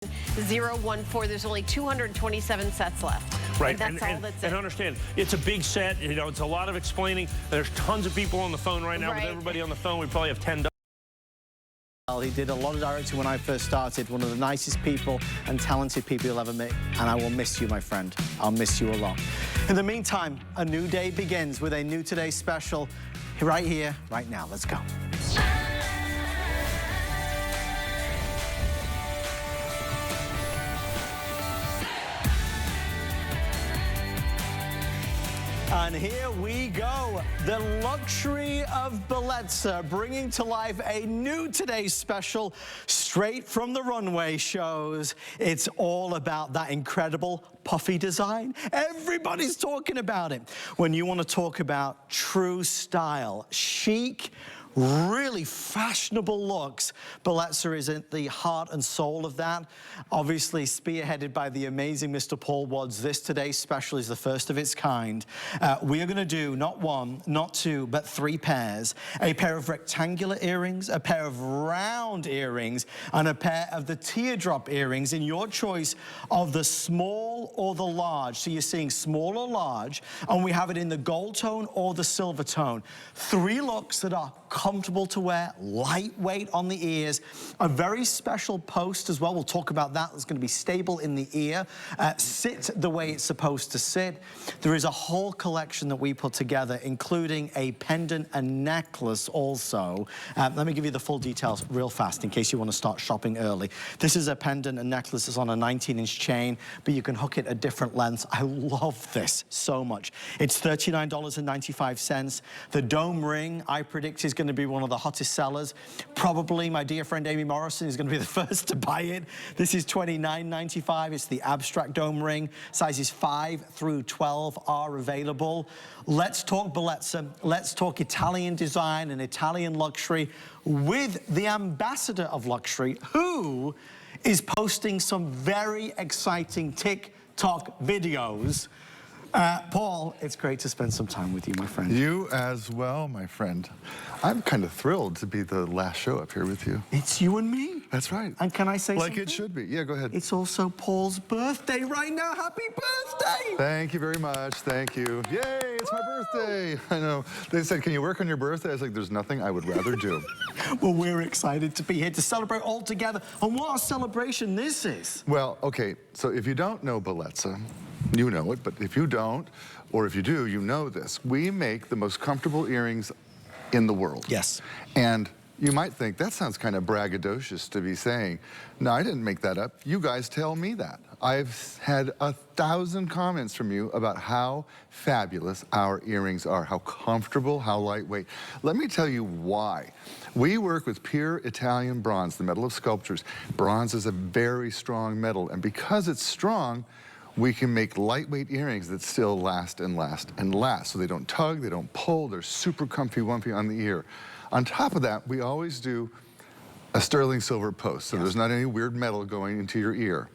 014. There's only 227 sets left. Right, and that's all that's and it. understand, it's a big set. You know, it's a lot of explaining. There's tons of people on the phone right now. With everybody on the phone, we probably have 10. He did a lot of directing when I first started. One of the nicest people and talented people you'll ever meet. And I will miss you, my friend. I'll miss you a lot. In the meantime, a new day begins with a new Today special right here, right now. Let's go. And here we go, the luxury of Bellezza, bringing to life a new Today special straight from the runway shows. It's all about that incredible puffy design. Everybody's talking about it. When you want to talk about true style, chic, really fashionable looks, Bellezza is at the heart and soul of that. Obviously spearheaded by the amazing Mr. Paul Wadds. This Today special is the first of its kind. We are going to do not one, not two, but 3 pairs. A pair of rectangular earrings, a pair of round earrings, and a pair of the teardrop earrings in your choice of the small or the large. So you're seeing small or large, and we have it in the gold tone or the silver tone. 3 looks that are comfortable to wear, lightweight on the ears, a very special post as well. We'll talk about that. It's going to be stable in the ear, sit the way it's supposed to sit. There is a whole collection that we put together, including a pendant and necklace also. Let me give you the full details real fast in case you want to start shopping early. This is a pendant and necklace. It's on a 19-inch chain, but you can hook it at different lengths. I love this so much. It's $39.95. The dome ring, I predict, is going to be one of the hottest sellers. Probably my dear friend Amy Morrison is going to be the first to buy it. This is $29.95. It's the abstract dome ring. Sizes 5 through 12 are available. Let's talk Bellezza. Let's talk Italian design and Italian luxury with the ambassador of luxury, who is posting some very exciting TikTok videos. Paul, it's great to spend some time with you, my friend. You as well, my friend. I'm kind of thrilled to be the last show up here with you. It's you and me. That's right. And can I say something? Like it should be. Yeah, go ahead. It's also Paul's birthday right now. Happy birthday! Thank you very much. Thank you. Yay, it's my birthday. I know. They said, can you work on your birthday? I was like, there's nothing I would rather do. Well, we're excited to be here to celebrate all together. And what a celebration this is. Well, okay, so if you don't know Bellezza, you know it, but if you don't, or if you do, you know this. We make the most comfortable earrings in the world. Yes. And you might think, that sounds kind of braggadocious to be saying. No, I didn't make that up. You guys tell me that. I've had 1,000 comments from you about how fabulous our earrings are, how comfortable, how lightweight. Let me tell you why. We work with pure Italian bronze, the metal of sculptures. Bronze is a very strong metal, and because it's strong, we can make lightweight earrings that still last and last and last. So they don't tug, they don't pull, they're super comfy, wumpy on the ear. On top of that, we always do a sterling silver post, so there's not any weird metal going into your ear.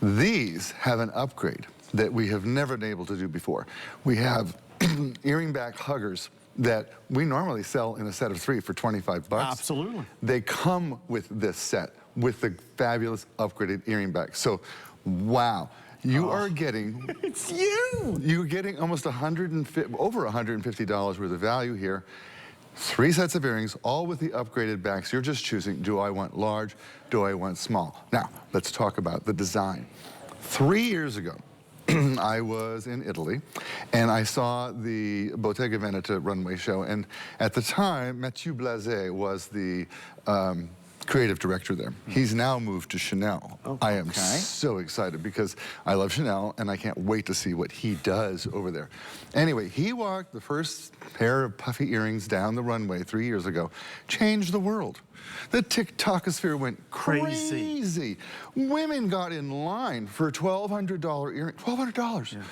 These have an upgrade that we have never been able to do before. We have earring back huggers that we normally sell in a set of 3 for 25 bucks. Absolutely. They come with this set, with the fabulous upgraded earring back. So, wow. You are getting... It's you! You're getting almost over $150 worth of value here. 3 sets of earrings, all with the upgraded backs. You're just choosing, do I want large, do I want small? Now, let's talk about the design. 3 years ago, I was in Italy, and I saw the Bottega Veneta runway show, and at the time, Mathieu Blazet was the creative director there. He's now moved to Chanel. Oh, I am so excited because I love Chanel and I can't wait to see what he does over there. Anyway, he walked the first pair of puffy earrings down the runway 3 years ago, changed the world. The TikTokosphere went crazy. Women got in line for a $1,200 earring. $1,200.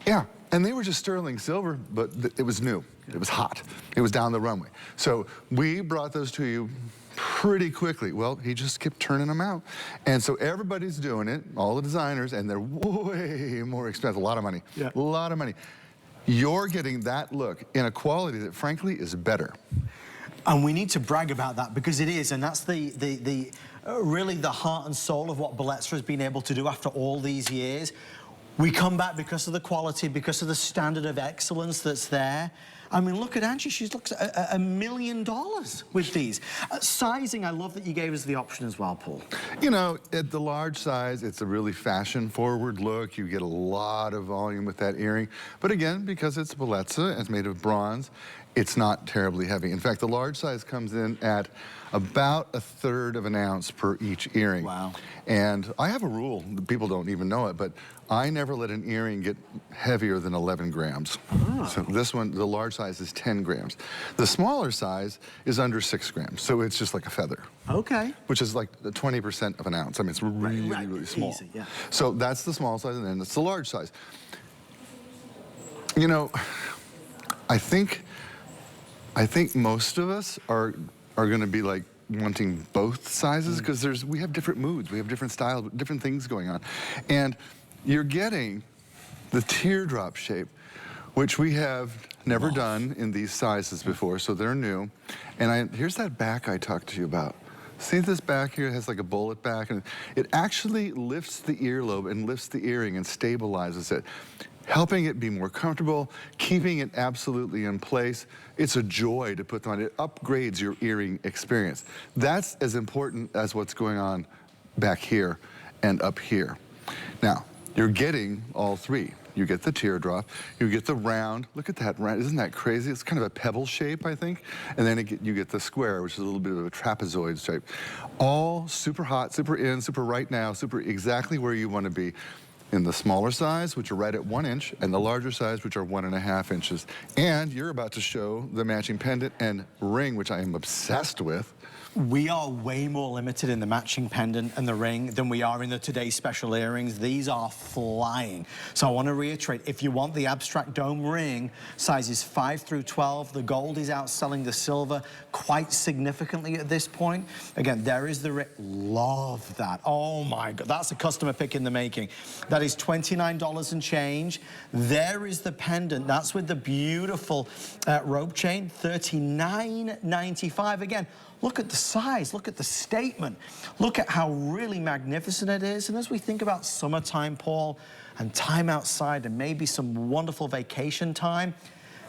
Yeah, and they were just sterling silver, but it was new. It was hot. It was down the runway. So we brought those to you pretty quickly. Well, he just kept turning them out. And so everybody's doing it, all the designers, and they're way more expensive. A lot of money. Yeah. A lot of money. You're getting that look in a quality that, frankly, is better. And we need to brag about that because it is, and that's really the heart and soul of what Bellezza has been able to do after all these years. We come back because of the quality, because of the standard of excellence that's there. I mean, look at Angie. She looks at $1 million with these. Sizing, I love that you gave us the option as well, Paul. You know, at the large size, it's a really fashion-forward look. You get a lot of volume with that earring. But again, because it's Bellezza, it's made of bronze, it's not terribly heavy. In fact, the large size comes in at about 1/3 of an ounce per each earring. Wow. And I have a rule, people don't even know it, but I never let an earring get heavier than 11 grams. Oh. So this one, the large size is 10 grams. The smaller size is under 6 grams, so it's just like a feather. Okay. Which is like 20% of an ounce. I mean, it's really small. Easy, yeah. So that's the small size, and then it's the large size. You know, I think most of us are going to be like wanting both sizes because we have different moods, we have different styles, different things going on, and you're getting the teardrop shape, which we have never done in these sizes before, so they're new. And here's that back I talked to you about. See this back here? It has like a bullet back, and it actually lifts the earlobe and lifts the earring and stabilizes it, helping it be more comfortable, keeping it absolutely in place. It's a joy to put them on. It upgrades your earring experience. That's as important as what's going on back here and up here. Now, you're getting all three. You get the teardrop, you get the round. Look at that round, isn't that crazy? It's kind of a pebble shape, I think. And then you get the square, which is a little bit of a trapezoid shape. All super hot, super in, super right now, super exactly where you want to be. In the smaller size, which are right at 1 inch, and the larger size, which are 1.5 inches. And you're about to show the matching pendant and ring, which I am obsessed with. We are way more limited in the matching pendant and the ring than we are in the today's special earrings. These are flying. So I want to reiterate, if you want the abstract dome ring, sizes 5 through 12, the gold is outselling the silver quite significantly at this point. Again, there is the ring. Love that. Oh my God, that's a customer pick in the making. That is $29 and change. There is the pendant. That's with the beautiful rope chain, $39.95. Again, look at the size, look at the statement, look at how really magnificent it is. And as we think about summertime, Paul, and time outside and maybe some wonderful vacation time,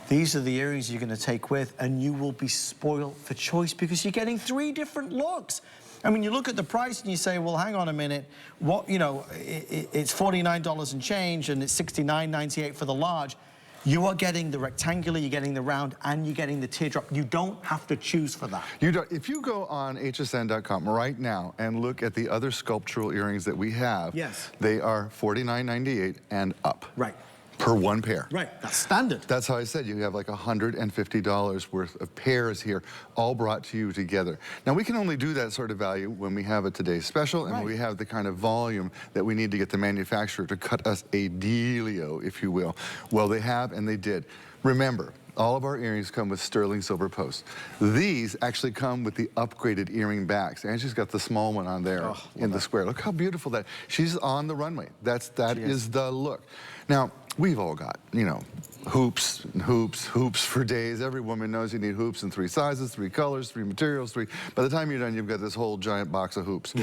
these are the earrings you're going to take with, and you will be spoiled for choice because you're getting 3 different looks. I mean, you look at the price and you say, well, hang on a minute, what, you know, it's $49 and change and it's $69.98 for the large. You are getting the rectangular, you're getting the round, and you're getting the teardrop. You don't have to choose for that. You don't. If you go on hsn.com right now and look at the other sculptural earrings that we have, yes, they are $49.98 and up. Right. Per one pair. Right, that's standard. That's how I said you have like $150 worth of pairs here, all brought to you together. Now, we can only do that sort of value when we have a today's special and when we have the kind of volume that we need to get the manufacturer to cut us a dealio, if you will. Well, they have and they did. Remember, all of our earrings come with sterling silver posts. These actually come with the upgraded earring backs. Angie's got the small one on there in the square. Look how beautiful that. She's on the runway. That is the look. Now, we've all got, you know, hoops and hoops, hoops for days. Every woman knows you need hoops in 3 sizes, 3 colors, 3 materials, 3. By the time you're done, you've got this whole giant box of hoops.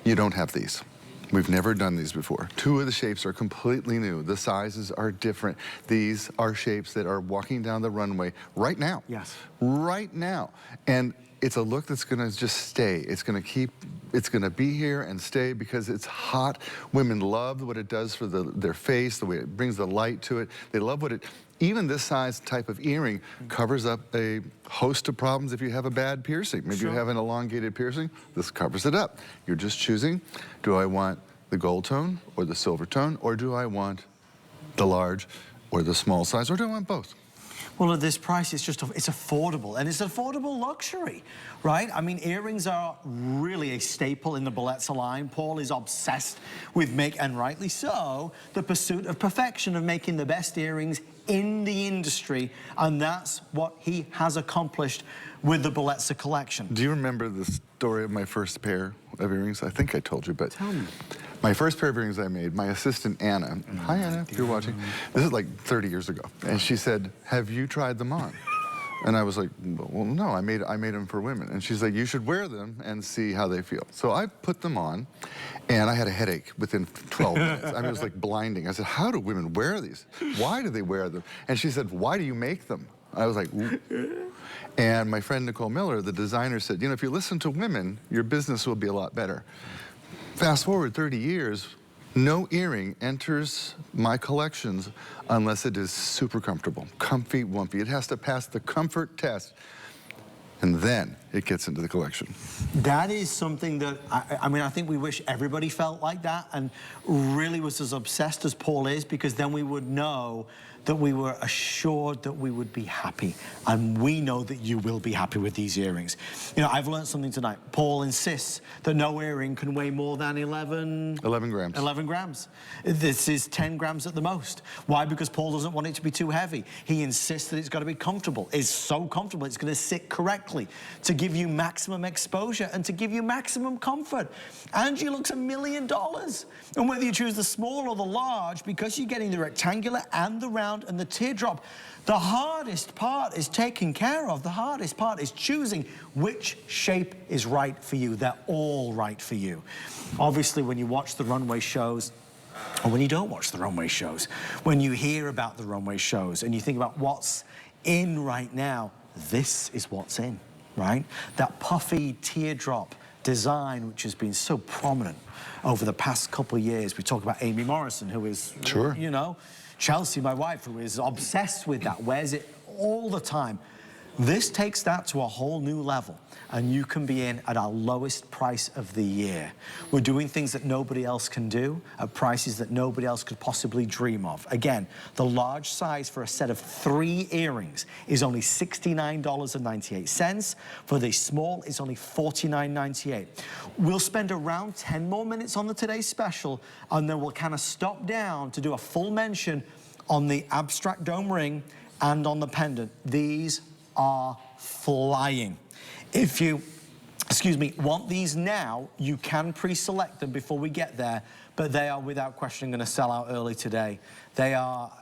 You don't have these. We've never done these before. 2 of the shapes are completely new. The sizes are different. These are shapes that are walking down the runway right now. Yes. Right now. And it's a look that's gonna just stay. It's gonna be here and stay because it's hot. Women love what it does for their face, the way it brings the light to it. They love what even this size type of earring covers up a host of problems if you have a bad piercing. Maybe you have an elongated piercing, this covers it up. You're just choosing, do I want the gold tone or the silver tone, or do I want the large or the small size, or do I want both? Well, at this price, it's affordable, and it's affordable luxury, right? I mean, earrings are really a staple in the Bellezza line. Paul is obsessed with and rightly so, the pursuit of perfection, of making the best earrings in the industry, and that's what he has accomplished with the Bellezza collection. Do you remember the story of my first pair of earrings? I think I told you, but tell me. My first pair of earrings I made, my assistant Anna, hi Anna, if you're watching, this is like 30 years ago, and she said, have you tried them on? And I was like, well, no, I made them for women. And she's like, you should wear them and see how they feel. So I put them on, and I had a headache within 12 minutes. I mean, it was like blinding. I said, how do women wear these? Why do they wear them? And she said, why do you make them? I was like, ooh. And my friend Nicole Miller, the designer, said, you know, if you listen to women, your business will be a lot better. Fast forward 30 years, no earring enters my collections unless it is super comfortable, comfy, wumpy. It has to pass the comfort test, and then it gets into the collection. That is something that, I mean, I think we wish everybody felt like that and really was as obsessed as Paul is, because then we would know that we were assured that we would be happy. And we know that you will be happy with these earrings. You know, I've learned something tonight. Paul insists that no earring can weigh more than 11 grams. 11 grams. This is 10 grams at the most. Why? Because Paul doesn't want it to be too heavy. He insists that it's got to be comfortable. It's so comfortable, it's going to sit correctly to give you maximum exposure and to give you maximum comfort. Angie looks $1 million. And whether you choose the small or the large, because you're getting the rectangular and the round and the teardrop, the hardest part is taken care of. The hardest part is choosing which shape is right for you. They're all right for you. Obviously, when you watch the runway shows, or when you don't watch the runway shows, when you hear about the runway shows and you think about what's in right now, this is what's in, right? That puffy teardrop design, which has been so prominent over the past couple of years. We talk about Amy Morrison, who is, sure, you know, Chelsea, my wife, who is obsessed with that, wears it all the time. This takes that to a whole new level, and you can be in at our lowest price of the year. We're doing things that nobody else can do at prices that nobody else could possibly dream of. Again, the large size for a set of 3 earrings is only $69.98. For the small, it's only $49.98. We'll spend around 10 more minutes on the Today's Special, and then we'll kind of stop down to do a full mention on the abstract dome ring and on the pendant. These are flying. If you, excuse me, want these now, you can pre-select them before we get there, but they are without question going to sell out early today. They are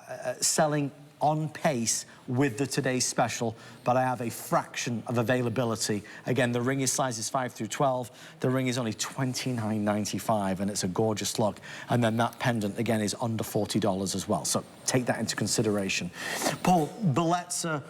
selling on pace with the Today's Special, but I have a fraction of availability. Again, the ring is sizes 5 through 12. The ring is only $29.95, and it's a gorgeous look. And then that pendant, again, is under $40 as well. So take that into consideration. Paul, Bellezza,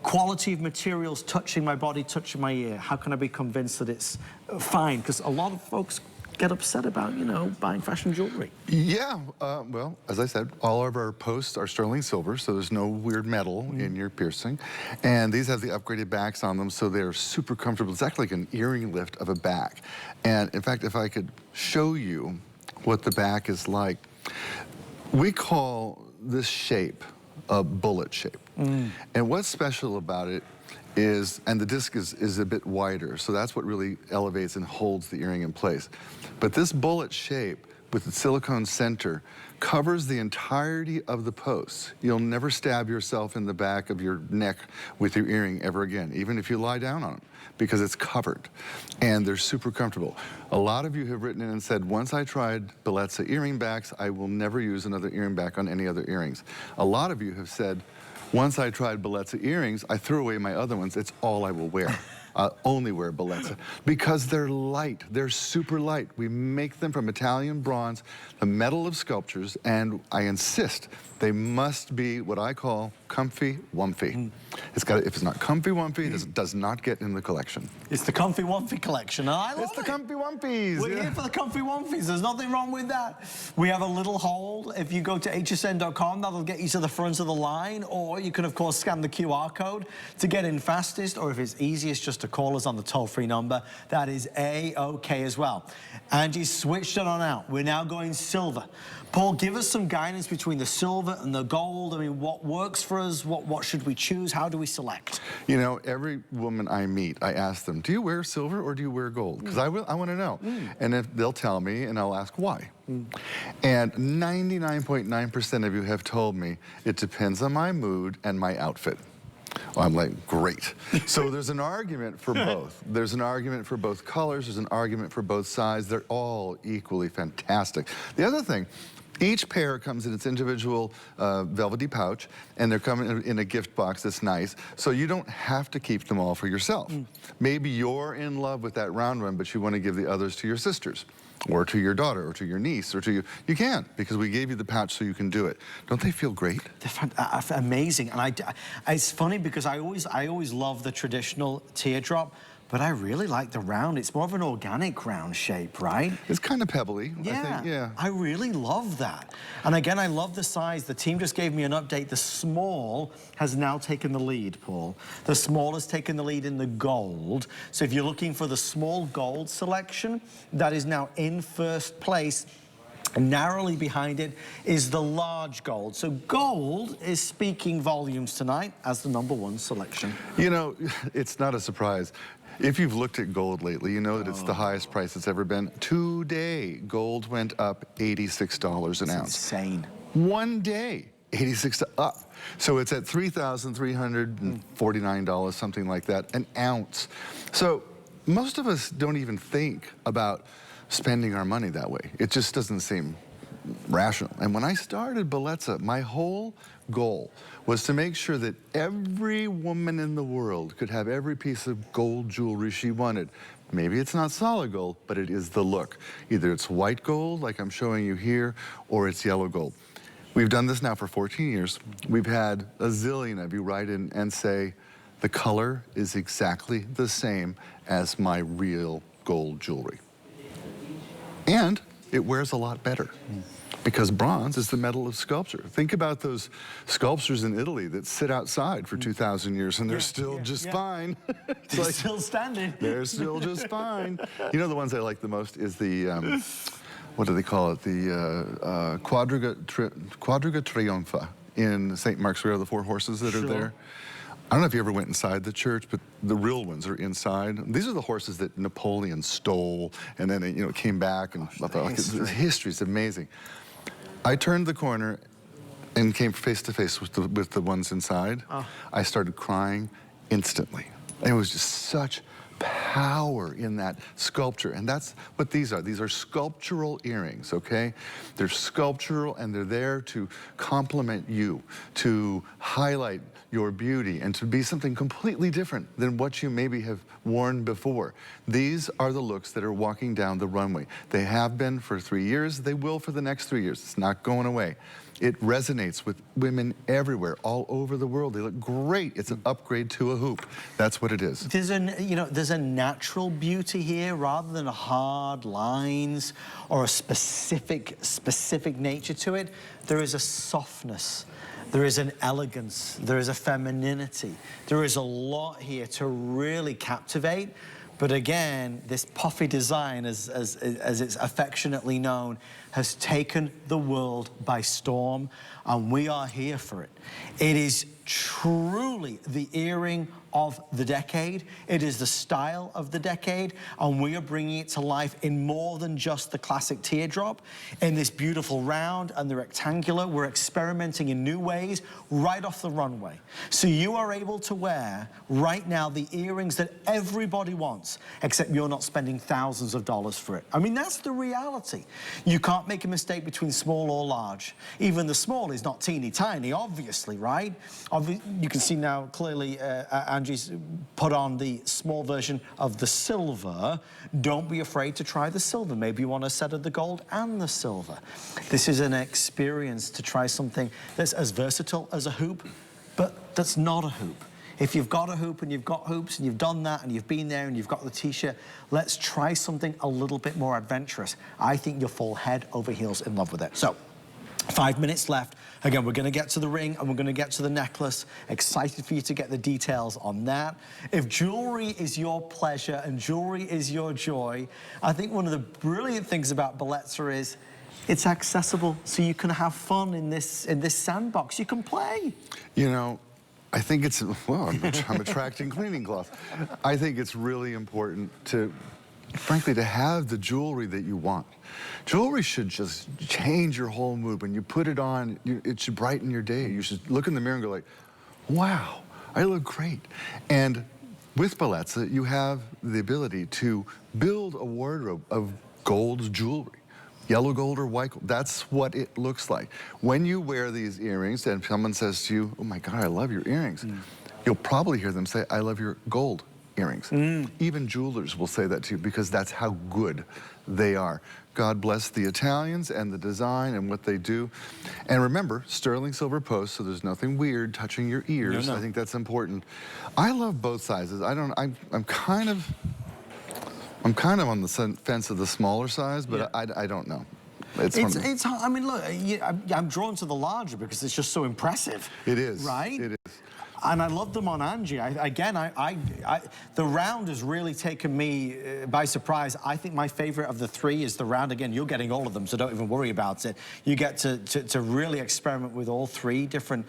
quality of materials touching my body, touching my ear. How can I be convinced that it's fine? Because a lot of folks get upset about, you know, buying fashion jewelry. Yeah, well, as I said, all of our posts are sterling silver, so there's no weird metal in your piercing. And these have the upgraded backs on them, so they're super comfortable. It's actually like an earring lift of a back. And in fact, if I could show you what the back is like, we call this shape a bullet shape. And what's special about it is, and the disc is a bit wider, so that's what really elevates and holds the earring in place. But this bullet shape with the silicone center covers the entirety of the post. You'll never stab yourself in the back of your neck with your earring ever again, even if you lie down on it, because it's covered. And they're super comfortable. A lot of you have written in and said, once I tried Bellezza earring backs, I will never use another earring back on any other earrings. A lot of you have said, once I tried Bellezza earrings, I threw away my other ones. It's all I will wear. Only wear Bellezza, because they're light. They're super light. We make them from Italian bronze, the metal of sculptures, and I insist they must be what I call comfy wumpy. It's got, if it's not comfy wumpy, it does not get in the collection. It's the comfy wumpy collection, and I love It's the comfy wumpies. We're here for the comfy wumpies. There's nothing wrong with that. We have a little hold. If you go to hsn.com, that'll get you to the front of the line, or you can, of course, scan the QR code to get in fastest, or if it's easiest, just to call us on the toll-free number. That is A-OK as well. Angie's switched it on out. We're now going silver. Paul, give us some guidance between the silver and the gold. I mean, what works for us? What should we choose? How do we select? You know, every woman I meet, I ask them, do you wear silver or do you wear gold? Because I want to know. And if they'll tell me, and I'll ask why. And 99.9% of you have told me it depends on my mood and my outfit. I'm like, great. So there's an argument for both. There's an argument for both colors. There's an argument for both sizes. They're all equally fantastic. The other thing, each pair comes in its individual velvety pouch, and they're coming in a gift box that's nice, so you don't have to keep them all for yourself. Maybe you're in love with that round one, but you want to give the others to your sisters, or to your daughter, or to your niece, or to you. You can, because we gave you the pouch so you can do it. Don't they feel great? They're amazing, and it's funny because I always love the traditional teardrop, but I really like the round. It's more of an organic round shape, right? It's kind of pebbly, yeah, I think, yeah. I really love that. And again, I love the size. The team just gave me an update. The small has now taken the lead, Paul. The small has taken the lead in the gold. So if you're looking for the small gold selection, that is now in first place. Narrowly behind it is the large gold. So gold is speaking volumes tonight as the #1 selection. You know, it's not a surprise. If you've looked at gold lately, you know that it's the highest price it's ever been. Today, gold went up $86 an ounce. Insane. One day, 86 up. So it's at $3,349, something like that, an ounce. So most of us don't even think about spending our money that way. It just doesn't seem rational. And when I started Bellezza, my whole goal was to make sure that every woman in the world could have every piece of gold jewelry she wanted. Maybe it's not solid gold, but it is the look. Either it's white gold, like I'm showing you here, or it's yellow gold. We've done this now for 14 years. We've had a zillion of you write in and say, the color is exactly the same as my real gold jewelry. And it wears a lot better. Because bronze is the metal of sculpture. Think about those sculptures in Italy that sit outside for 2,000 years and they're still just fine. They're still standing. They're still just fine. You know, the ones I like the most is the, what do they call it? The Quadriga Triunfa in St. Mark's Square, the 4 horses that are there. I don't know if you ever went inside the church, but the real ones are inside. These are the horses that Napoleon stole, and then it, came back. And the history's amazing. I turned the corner and came face to face with the ones inside. I started crying instantly. It was just such power in that sculpture, and that's what these are. These are sculptural earrings, okay? They're sculptural, and they're there to complement you, to highlight your beauty, and to be something completely different than what you maybe have worn before. These are the looks that are walking down the runway. They have been for 3 years. They will for the next 3 years. It's not going away. It resonates with women everywhere, all over the world. They look great. It's an upgrade to a hoop. That's what it is. There's a natural beauty here rather than hard lines or a specific nature to it. There is a softness. There is an elegance. There is a femininity. There is a lot here to really captivate. But again, this puffy design, as it's affectionately known, has taken the world by storm, and we are here for it. It is truly the earring of the decade. It is the style of the decade, and we are bringing it to life in more than just the classic teardrop. In this beautiful round and the rectangular, we're experimenting in new ways right off the runway. So you are able to wear right now the earrings that everybody wants, except you're not spending thousands of dollars for it. I mean, that's the reality. You can't make a mistake between small or large. Even the small is not teeny tiny, obviously, right? You can see now clearly Angie's put on the small version of the silver. Don't be afraid to try the silver. Maybe you want a set of the gold and the silver. This is an experience to try something that's as versatile as a hoop, but that's not a hoop. If you've got a hoop and you've got hoops and you've done that and you've been there and you've got the t-shirt, let's try something a little bit more adventurous. I think you'll fall head over heels in love with it. So, 5 minutes left. Again, we're going to get to the ring and we're going to get to the necklace. Excited for you to get the details on that. If jewelry is your pleasure and jewelry is your joy, I think one of the brilliant things about Bellezza is it's accessible, so you can have fun in this sandbox. You can play. You know, I think it's, well, I'm attracting cleaning cloth. I think it's really important to, frankly, to have the jewelry that you want. Jewelry should just change your whole mood. When you put it on, it should brighten your day. You should look in the mirror and go like, wow, I look great. And with Bellezza, you have the ability to build a wardrobe of gold jewelry. Yellow gold or white gold, that's what it looks like. When you wear these earrings and someone says to you, oh my God, I love your earrings, you'll probably hear them say, I love your gold earrings. Even jewelers will say that to you because that's how good they are. God bless the Italians and the design and what they do. And remember, sterling silver post, so there's nothing weird touching your ears. I think that's important. I love both sizes. I'm kind of on the fence of the smaller size, but I don't know. I mean, look, I'm drawn to the larger because it's just so impressive. It is. Right? It is. And I love them on Angie. The round has really taken me by surprise. I think my favorite of the three is the round. Again, you're getting all of them, so don't even worry about it. You get to really experiment with all three different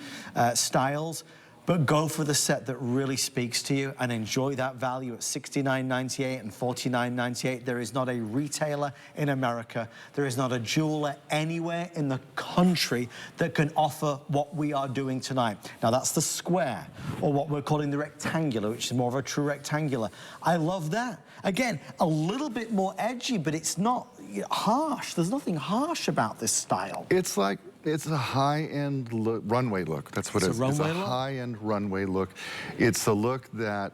styles. But go for the set that really speaks to you and enjoy that value at $69.98 and $49.98. There is not a retailer in America, there is not a jeweler anywhere in the country that can offer what we are doing tonight. Now that's the square, or what we're calling the rectangular, which is more of a true rectangular. I love that. Again, a little bit more edgy, but it's not harsh. There's nothing harsh about this style. It's like, it's a high-end runway look. That's what it is. It's a high-end runway look. It's a look that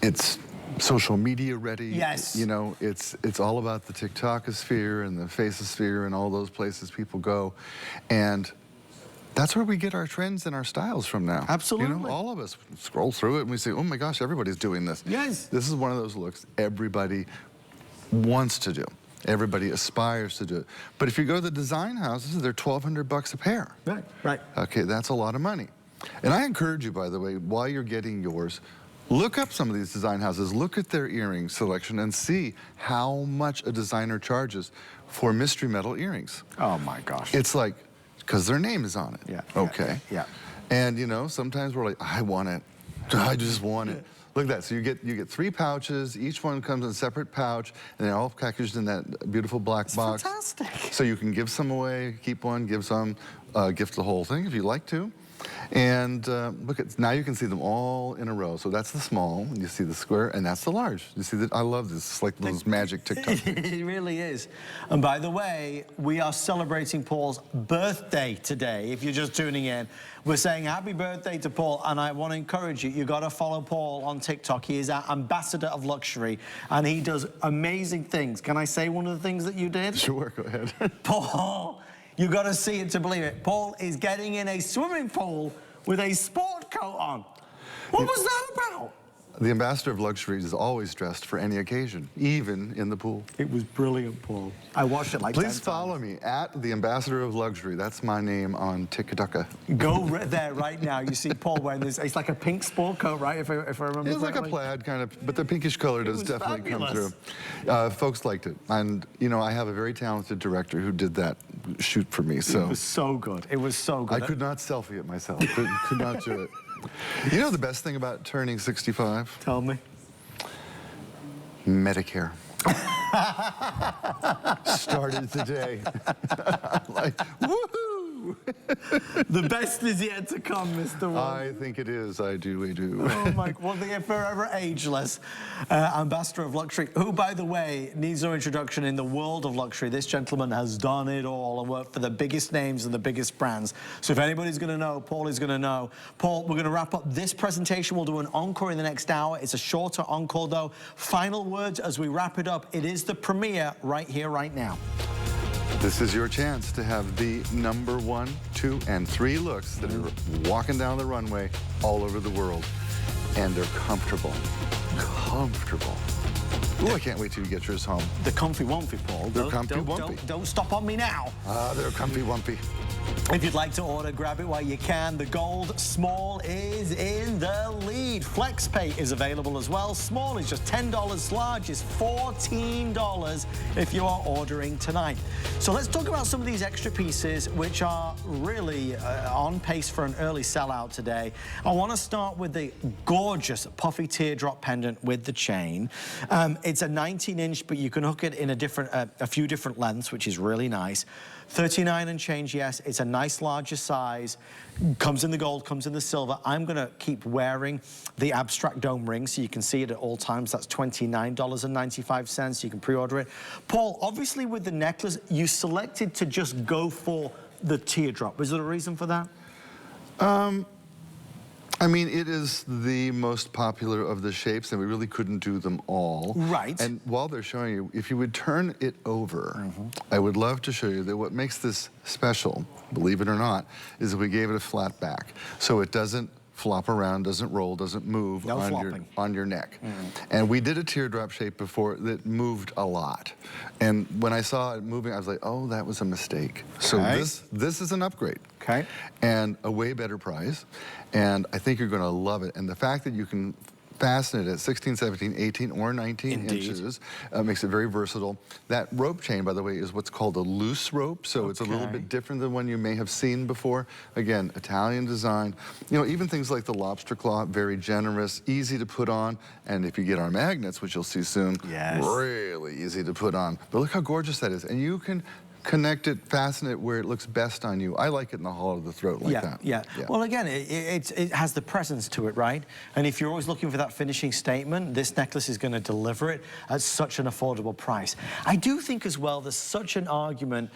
it's social media ready. Yes. You know, it's all about the TikTokosphere and the Faceosphere and all those places people go. And that's where we get our trends and our styles from now. Absolutely. You know, all of us scroll through it and we say, oh my gosh, everybody's doing this. Yes. This is one of those looks everybody wants to do. Everybody aspires to do it. But if you go to the design houses, they're $1,200 a pair. Right, right. Okay, that's a lot of money. And I encourage you, by the way, while you're getting yours, look up some of these design houses, look at their earring selection and see how much a designer charges for mystery metal earrings. Oh my gosh. It's like, because their name is on it. Yeah. Okay. Yeah. And you know, sometimes we're like, I want it. I just want it. Look at that, so you get 3 pouches, each one comes in a separate pouch, and they're all packaged in that beautiful black box. Fantastic. So you can give some away, keep one, give some, gift the whole thing if you like to. And look at, now you can see them all in a row. So that's the small, and you see the square, and that's the large. You see that? I love this, it's like those magic TikTok. It really is. And by the way, we are celebrating Paul's birthday today. If you're just tuning in, we're saying happy birthday to Paul, and I want to encourage you, got to follow Paul on TikTok. He is our ambassador of luxury, and he does amazing things. Can I say one of the things that you did? Sure, go ahead. Paul, you got to see it to believe it. Paul is getting in a swimming pool with a sport coat on. What was that about? The ambassador of luxury is always dressed for any occasion, even in the pool. It was brilliant, Paul. I watched it like 10 times. Please follow me at the ambassador of luxury. That's my name on TikTok. Go there right now. You see Paul wearing this. It's like a pink sport coat, right? If I remember It's like a plaid kind of, but the pinkish color does definitely come through. Folks liked it. And, you know, I have a very talented director who did that shoot for me. So it was so good. It was so good. I could not selfie it myself. Could not do it. You know the best thing about turning 65? Tell me. Medicare. Started today. Like, woohoo! The best is yet to come, Mr. Wong. I think it is. I do. Oh my, well, the forever ageless ambassador of luxury, who, by the way, needs no introduction in the world of luxury. This gentleman has done it all and worked for the biggest names and the biggest brands. So if anybody's going to know, Paul is going to know. Paul, we're going to wrap up this presentation. We'll do an encore in the next hour. It's a shorter encore, though. Final words as we wrap it up. It is the premiere right here, right now. This is your chance to have the number 1, 2, and 3 looks that are walking down the runway all over the world. And they're comfortable. Comfortable. Ooh, I can't wait till you get yours home. The comfy wumpy, Paul. They're comfy wumpy. Don't stop on me now. They're comfy wumpy. If you'd like to order, grab it while you can. The gold small is in the lead. FlexPay is available as well. Small is just $10. Large is $14 if you are ordering tonight. So let's talk about some of these extra pieces which are really on pace for an early sellout today. I want to start with the gorgeous puffy teardrop pendant with the chain. It's a 19-inch, but you can hook it in a few different lengths, which is really nice. 39 and change, yes. It's a nice larger size. Comes in the gold, comes in the silver. I'm gonna keep wearing the abstract dome ring so you can see it at all times. That's $29.95. You can pre-order it. Paul, obviously with the necklace, you selected to just go for the teardrop. Was there a reason for that? I mean, it is the most popular of the shapes, and we really couldn't do them all. Right. And while they're showing you, if you would turn it over, I would love to show you that what makes this special, believe it or not, is that we gave it a flat back. So it doesn't flop around, doesn't roll, doesn't move on your neck. And we did a teardrop shape before that moved a lot. And when I saw it moving, I was like, oh, that was a mistake. So this is an upgrade. Okay. And a way better price. And I think you're gonna love it. And the fact that you can fasten it at 16, 17, 18, or 19 inches makes it very versatile. That rope chain, by the way, is what's called a loose rope, so it's a little bit different than one you may have seen before. Again, Italian design. You know, even things like the lobster claw, very generous, easy to put on, and if you get our magnets, which you'll see soon, really easy to put on. But look how gorgeous that is. And you can connect it, fasten it where it looks best on you. I like it in the hollow of the throat like that. Yeah. Well, again, it has the presence to it, right? And if you're always looking for that finishing statement, this necklace is going to deliver it at such an affordable price. I do think as well there's such an argument,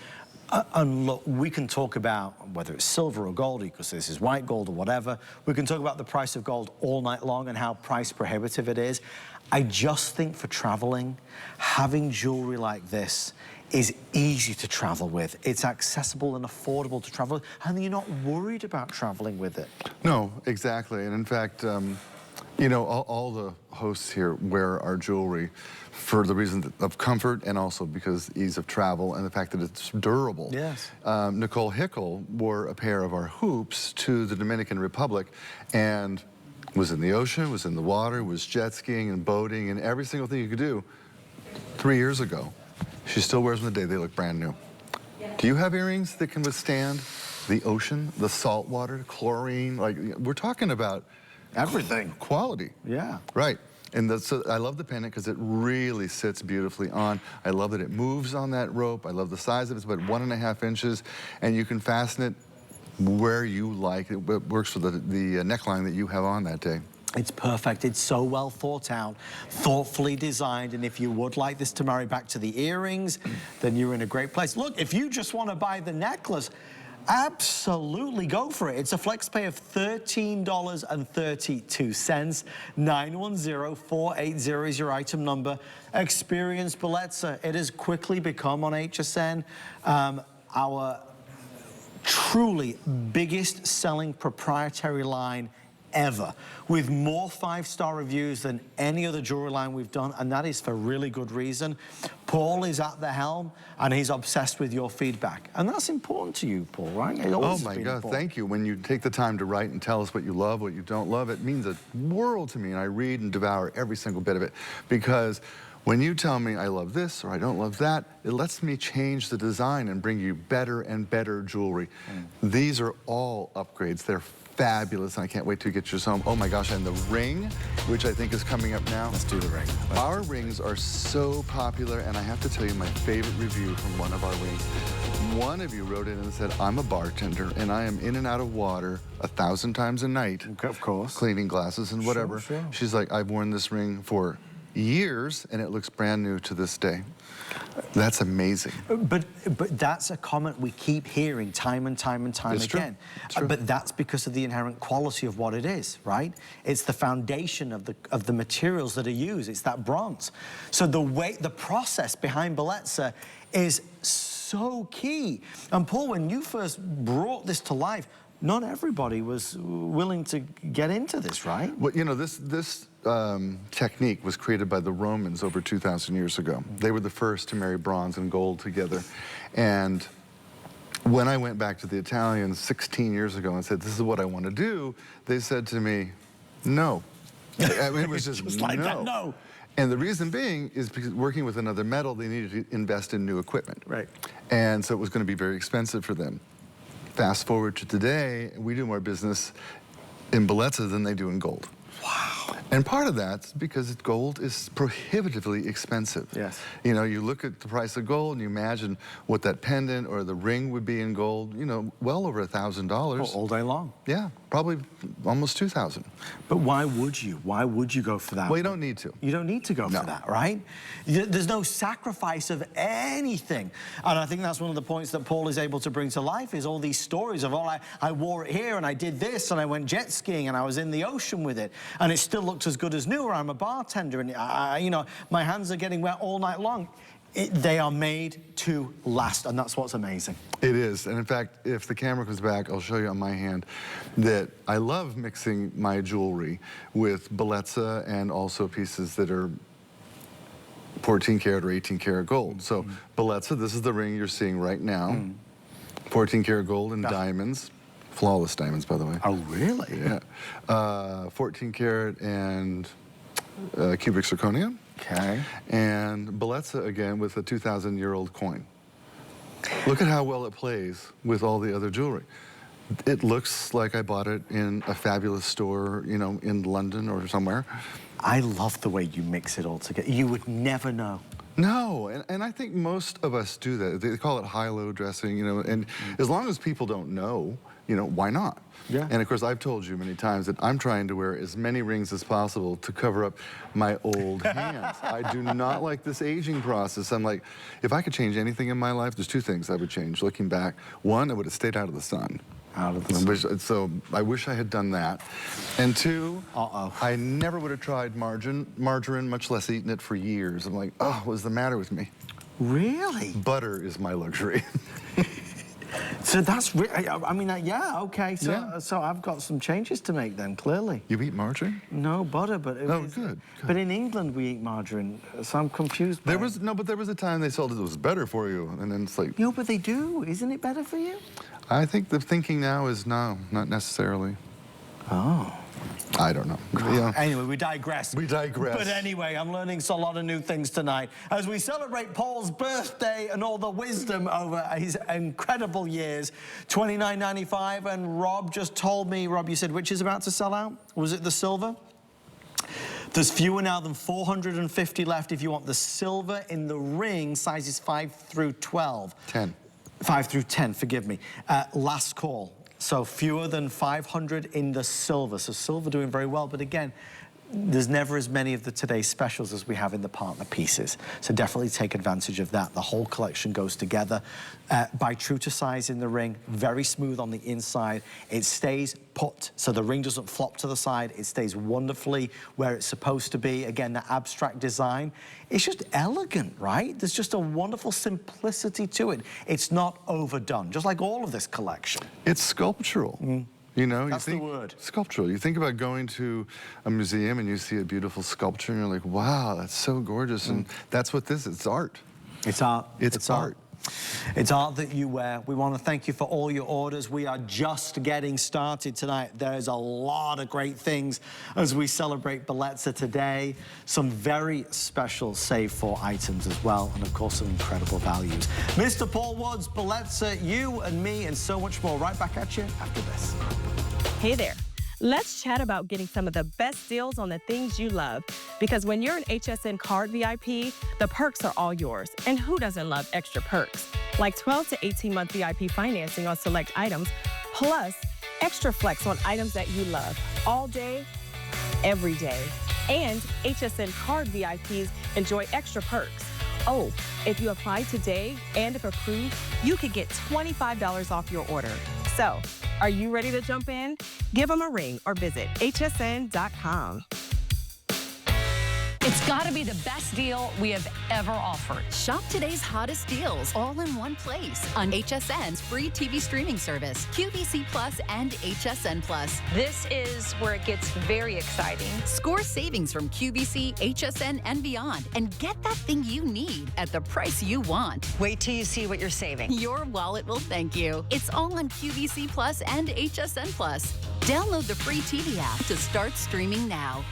and look, we can talk about whether it's silver or gold, because this is white gold or whatever. We can talk about the price of gold all night long and how price prohibitive it is. I just think for traveling, having jewelry like this is easy to travel with. It's accessible and affordable to travel with, and you're not worried about traveling with it. No, exactly. And in fact, you know, all the hosts here wear our jewelry for the reason of comfort and also because ease of travel and the fact that it's durable. Yes. Nicole Hickel wore a pair of our hoops to the Dominican Republic and was in the ocean, was in the water, was jet skiing and boating and every single thing you could do 3 years ago. She still wears them today. They look brand new. Do you have earrings that can withstand the ocean, the salt water, chlorine? Like, we're talking about everything. Quality. Yeah. Right. And so I love the pendant because it really sits beautifully on. I love that it moves on that rope. I love the size of it. It's about 1.5 inches. And you can fasten it where you like. It works for the neckline that you have on that day. It's perfect. It's so well thought out, thoughtfully designed, and if you would like this to marry back to the earrings, then you're in a great place. Look, if you just want to buy the necklace, absolutely go for it. It's a flex pay of $13.32. 910-480 is your item number. Experience Bellezza. It has quickly become on HSN our truly biggest selling proprietary line ever, with more 5-star reviews than any other jewelry line we've done, and that is for really good reason. Paul is at the helm, and he's obsessed with your feedback, and that's important to you, Paul, right? Oh my God, thank you. When you take the time to write and tell us what you love, what you don't love, it means a world to me, and I read and devour every single bit of it, because when you tell me I love this or I don't love that, it lets me change the design and bring you better and better jewelry. These are all upgrades. They're fabulous, and I can't wait to get yours home. Oh my gosh, and the ring, which I think is coming up now. Let's do the ring. Our rings are so popular, and I have to tell you my favorite review from one of our rings. One of you wrote in and said, I'm a bartender, and I am in and out of water 1,000 times a night. Okay, of course. Cleaning glasses and whatever. Sure. She's like, I've worn this ring for years, and it looks brand new to this day. That's amazing. But that's a comment we keep hearing time and time and time again. True. But that's because of the inherent quality of what it is, right? It's the foundation of the materials that are used. It's that bronze. So the process behind Bellezza is so key. And Paul, when you first brought this to life, not everybody was willing to get into this, right? Well, you know, this technique was created by the Romans over 2,000 years ago. They were the first to marry bronze and gold together. And when I went back to the Italians 16 years ago and said, this is what I want to do, they said to me, no. I mean, it was just like that, no. And the reason being is because working with another metal, they needed to invest in new equipment. Right. And so it was going to be very expensive for them. Fast forward to today, we do more business in Bellezza than they do in gold. Wow. And part of that's because gold is prohibitively expensive. Yes. You know, you look at the price of gold and you imagine what that pendant or the ring would be in gold, you know, well over $1,000. All day long. Yeah, probably almost 2,000. But why would you? Why would you go for that? Well, you don't need to. You don't need to go for that, right? There's no sacrifice of anything. And I think that's one of the points that Paul is able to bring to life is all these stories of, oh, I wore it here and I did this and I went jet skiing and I was in the ocean with it and it still looked as good as new, or I'm a bartender and you know, my hands are getting wet all night long. They are made to last, and that's what's amazing. It is, and in fact, if the camera comes back, I'll show you on my hand that I love mixing my jewelry with Bellezza and also pieces that are 14 karat or 18 karat gold. So Bellezza, this is the ring you're seeing right now. 14 karat gold and diamonds. Flawless diamonds, by the way. Oh, really? Yeah. 14 karat and cubic zirconia. Okay. And Bellezza again with a 2,000-year-old coin. Look at how well it plays with all the other jewelry. It looks like I bought it in a fabulous store, you know, in London or somewhere. I love the way you mix it all together. You would never know. No, and I think most of us do that. They call it high-low dressing, you know, and as long as people don't know, you know, why not? Yeah. And of course, I've told you many times that I'm trying to wear as many rings as possible to cover up my old hands. I do not like this aging process. I'm like, if I could change anything in my life, there's two things I would change. Looking back, one, I would have stayed out of the sun. Out of the sun. So I wish I had done that. And two, I never would have tried margarine, much less eaten it for years. I'm like, oh, what's the matter with me? Really? Butter is my luxury. So that's, I mean, yeah, okay. So I've got some changes to make then, clearly. You eat margarine? No, butter, but... Good. But in England, we eat margarine, so I'm confused by But there was a time they sold it was better for you, and then it's like... No, but they do. Isn't it better for you? I think the thinking now is no, not necessarily. Oh. I don't know. Yeah. Anyway, we digress. We digress. But anyway, I'm learning a lot of new things tonight as we celebrate Paul's birthday and all the wisdom over his incredible years. $29.95, and Rob just told me, Rob, you said which is about to sell out? Was it the silver? There's fewer now than 450 left if you want the silver in the ring, sizes 5 through 12. 10. 5 through 10, forgive me. Last call. So fewer than 500 in the silver. So silver doing very well, but again, there's never as many of the today's specials as we have in the partner pieces. So definitely take advantage of that. The whole collection goes together. Buy true to size in the ring, very smooth on the inside. It stays put, so the ring doesn't flop to the side. It stays wonderfully where it's supposed to be. Again, the abstract design. It's just elegant, right? There's just a wonderful simplicity to it. It's not overdone, just like all of this collection. It's sculptural. You know, That's the word. Sculptural. You think about going to a museum and you see a beautiful sculpture and you're like, wow, that's so gorgeous. And that's what this is. It's art. It's art. It's art. It's art that you wear. We want to thank you for all your orders. We are just getting started tonight. There's a lot of great things as we celebrate Bellezza today. Some very special save for items as well, and of course some incredible values. Mr. Paul Woods, Bellezza, you and me, and so much more. Right back at you after this. Hey there. Let's chat about getting some of the best deals on the things you love. Because when you're an HSN card VIP, the perks are all yours. And who doesn't love extra perks? Like 12 to 18-month VIP financing on select items, plus extra flex on items that you love all day, every day. And HSN card VIPs enjoy extra perks. Oh, if you apply today and if approved, you could get $25 off your order. So, are you ready to jump in? Give them a ring or visit hsn.com. It's got to be the best deal we have ever offered. Shop today's hottest deals all in one place on HSN's free TV streaming service, QVC Plus and HSN Plus. This is where it gets very exciting. Score savings from QVC, HSN, and beyond, and get that thing you need at the price you want. Wait till you see what you're saving. Your wallet will thank you. It's all on QVC Plus and HSN Plus. Download the free TV app to start streaming now.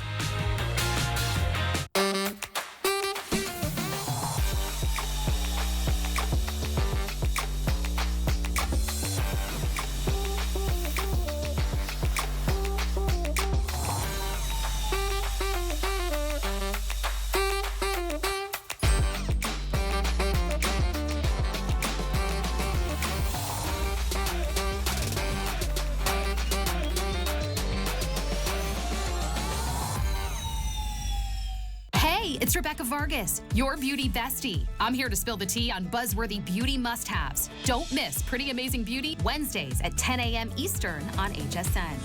it's Rebecca Vargas, your beauty bestie. I'm here to spill the tea on buzzworthy beauty must-haves. Don't miss Pretty Amazing Beauty Wednesdays at 10 a.m. Eastern on HSN.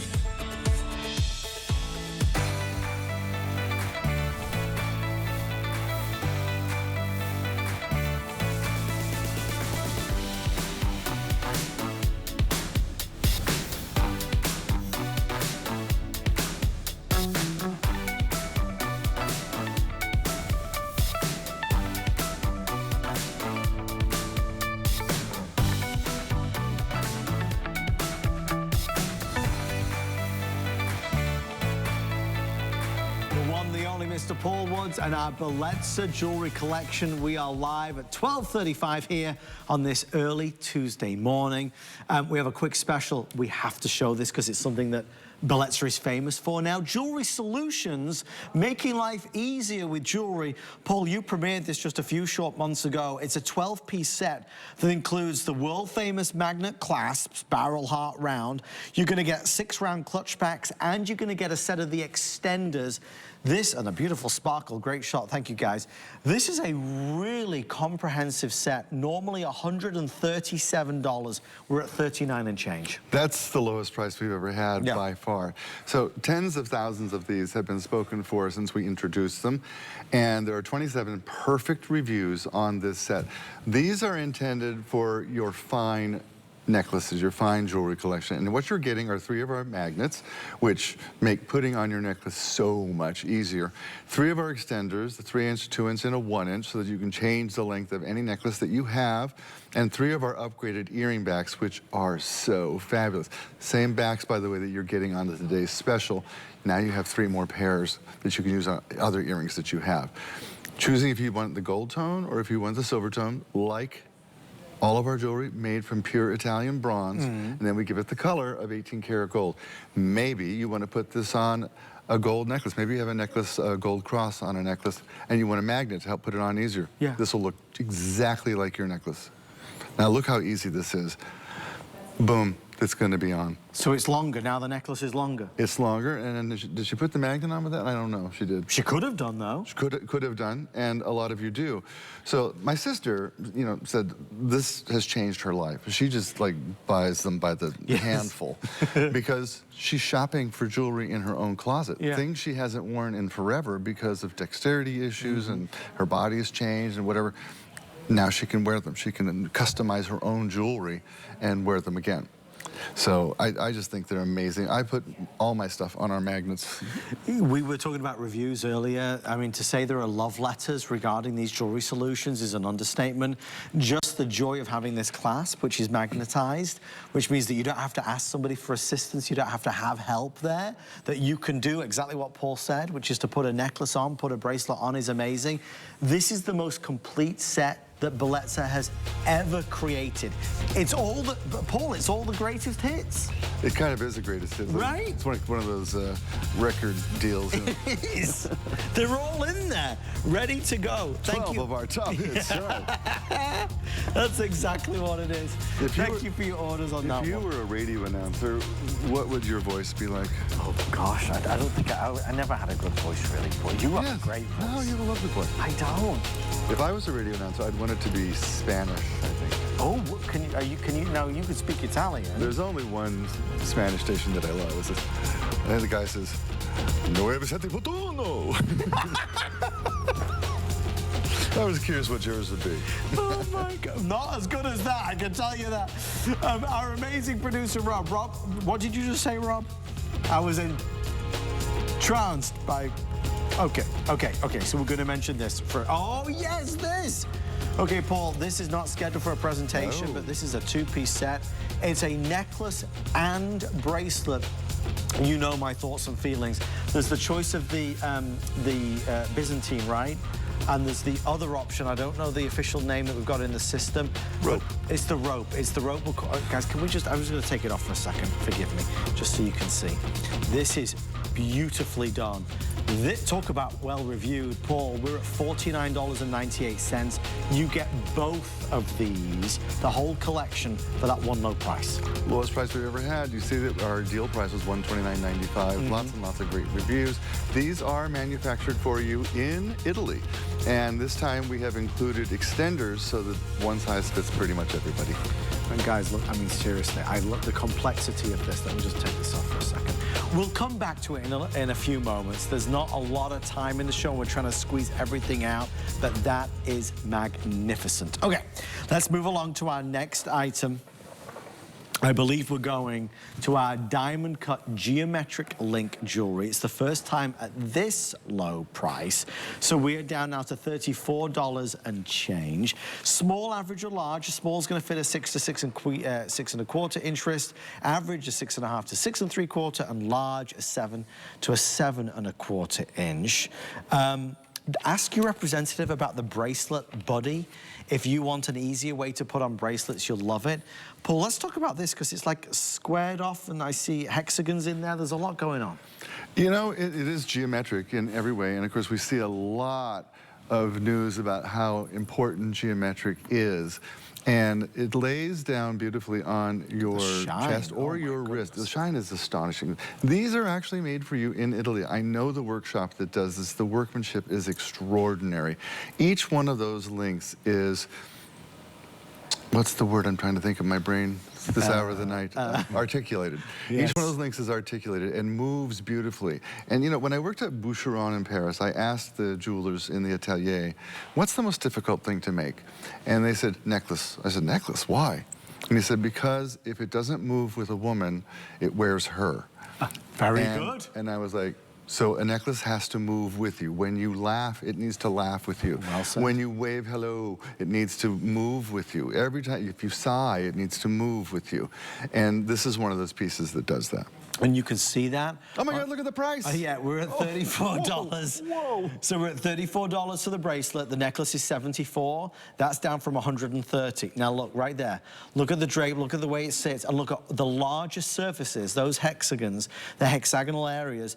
Mr. Paul Woods and our Bellezza jewelry collection. We are live at 12:35 here on this early Tuesday morning. We have a quick special. We have to show this because it's something that Bellezza is famous for now. Jewelry solutions, making life easier with jewelry. Paul, you premiered this just a few short months ago. It's a 12-piece set that includes the world-famous magnet clasps, barrel, heart, round. You're going to get 6 round clutch packs, and you're going to get a set of the extenders. This and a beautiful sparkle, great shot, thank you guys. This is a really comprehensive set, normally $137. We're at $39 and change. That's the lowest price we've ever had by far. So tens of thousands of these have been spoken for since we introduced them, and there are 27 perfect reviews on this set. These are intended for your fine necklaces, your fine jewelry collection. And what you're getting are 3 of our magnets, which make putting on your necklace so much easier. 3 of our extenders, the 3-inch, 2-inch, and a 1-inch, so that you can change the length of any necklace that you have. And 3 of our upgraded earring backs, which are so fabulous. Same backs, by the way, that you're getting on today's special. Now you have 3 more pairs that you can use on other earrings that you have. Choosing if you want the gold tone or if you want the silver tone, like all of our jewelry made from pure Italian bronze, and then we give it the color of 18-karat gold. Maybe you want to put this on a gold necklace. Maybe you have a necklace, a gold cross on a necklace, and you want a magnet to help put it on easier. Yeah. This will look exactly like your necklace. Now look how easy this is. Boom, it's going to be on. So it's longer, now the necklace is longer? It's longer, and then did she put the magnet on with that? I don't know, she did. She could have done, though. She could have done, and a lot of you do. So my sister, you know, said this has changed her life. She just, like, buys them by the handful because she's shopping for jewelry in her own closet. Things she hasn't worn in forever because of dexterity issues and her body has changed and whatever. Now she can wear them. She can customize her own jewelry and wear them again. So I just think they're amazing. I put all my stuff on our magnets. We were talking about reviews earlier. I mean, to say there are love letters regarding these jewelry solutions is an understatement. Just the joy of having this clasp, which is magnetized, which means that you don't have to ask somebody for assistance, you don't have to have help there, that you can do exactly what Paul said, which is to put a necklace on, put a bracelet on is amazing. This is the most complete set that Bellezza has ever created. It's all the, Paul, it's all the greatest hits. It kind of is the greatest hits. Right? It's one of those record deals. You know? It is. They're all in there, ready to go. Thank 12 you. of our top hits, right. That's exactly what it is. Thank you for your orders on that one. If you were a radio announcer, what would your voice be like? Oh gosh, I don't think I never had a good voice really. But you have a great voice. No, you have a lovely voice. I don't. If I was a radio announcer, I'd want it to be Spanish, I think. Oh, can you now you can speak Italian. There's only one Spanish station that I love. And the guy says, 971. I was curious what yours would be. Oh my God, not as good as that, I can tell you that. Our amazing producer, Rob. Rob, what did you just say, Rob? I was entranced by... Okay, so we're going to mention this for... Oh, yes, this! Okay, Paul, this is not scheduled for a presentation, but this is a 2-piece set. It's a necklace and bracelet. You know my thoughts and feelings. There's the choice of the Byzantine, right? And there's the other option. I don't know the official name that we've got in the system. Rope. It's the rope. It's the rope. Guys, can we just... I'm just going to take it off for a second. Forgive me. Just so you can see. This is beautifully done. Talk about well-reviewed, Paul. We're at $49.98. You get both of these, the whole collection, for that one low price. Lowest price we've ever had. You see that our deal price was $129.95. Lots and lots of great reviews. These are manufactured for you in Italy. And this time we have included extenders so that one size fits pretty much everybody. And guys, look, I mean, seriously, I love the complexity of this. Let me just take this off for a second. We'll come back to it in a few moments. There's not a lot of time in the show. We're trying to squeeze everything out, but that is magnificent. Okay, let's move along to our next item. I believe we're going to our diamond cut geometric link jewelry. It's the first time at this low price. So we're down now to $34 and change. Small, average, or large. Small's going to fit a 6 to 6 1/4 inch wrist. Average is 6.5 to 6 3/4, and large is 7 to 7 1/4 inch. Ask your representative about the bracelet body. If you want an easier way to put on bracelets, you'll love it. Paul, let's talk about this because it's like squared off and I see hexagons in there. There's a lot going on. You know, it is geometric in every way. And of course, we see a lot of news about how important geometric is. And it lays down beautifully on your chest or your wrist. The shine is astonishing. These are actually made for you in Italy. I know the workshop that does this. The workmanship is extraordinary. Each one of those links is, what's the word I'm trying to think of? My brain, this hour of the night, articulated. Yes. Each one of those links is articulated and moves beautifully. And you know, when I worked at Boucheron in Paris, I asked the jewelers in the atelier, what's the most difficult thing to make? And they said, necklace. I said, necklace, why? And he said, because if it doesn't move with a woman, it wears her. Very good. And I was like, so a necklace has to move with you. When you laugh, it needs to laugh with you. Well said. When you wave hello, it needs to move with you. Every time, if you sigh, it needs to move with you. And this is one of those pieces that does that. And you can see that. Oh my God, look at the price. Yeah, we're at $34. Whoa. So we're at $34 for the bracelet. The necklace is $74. That's down from $130. Now look, right there. Look at the drape, look at the way it sits, and look at the larger surfaces, those hexagons, the hexagonal areas,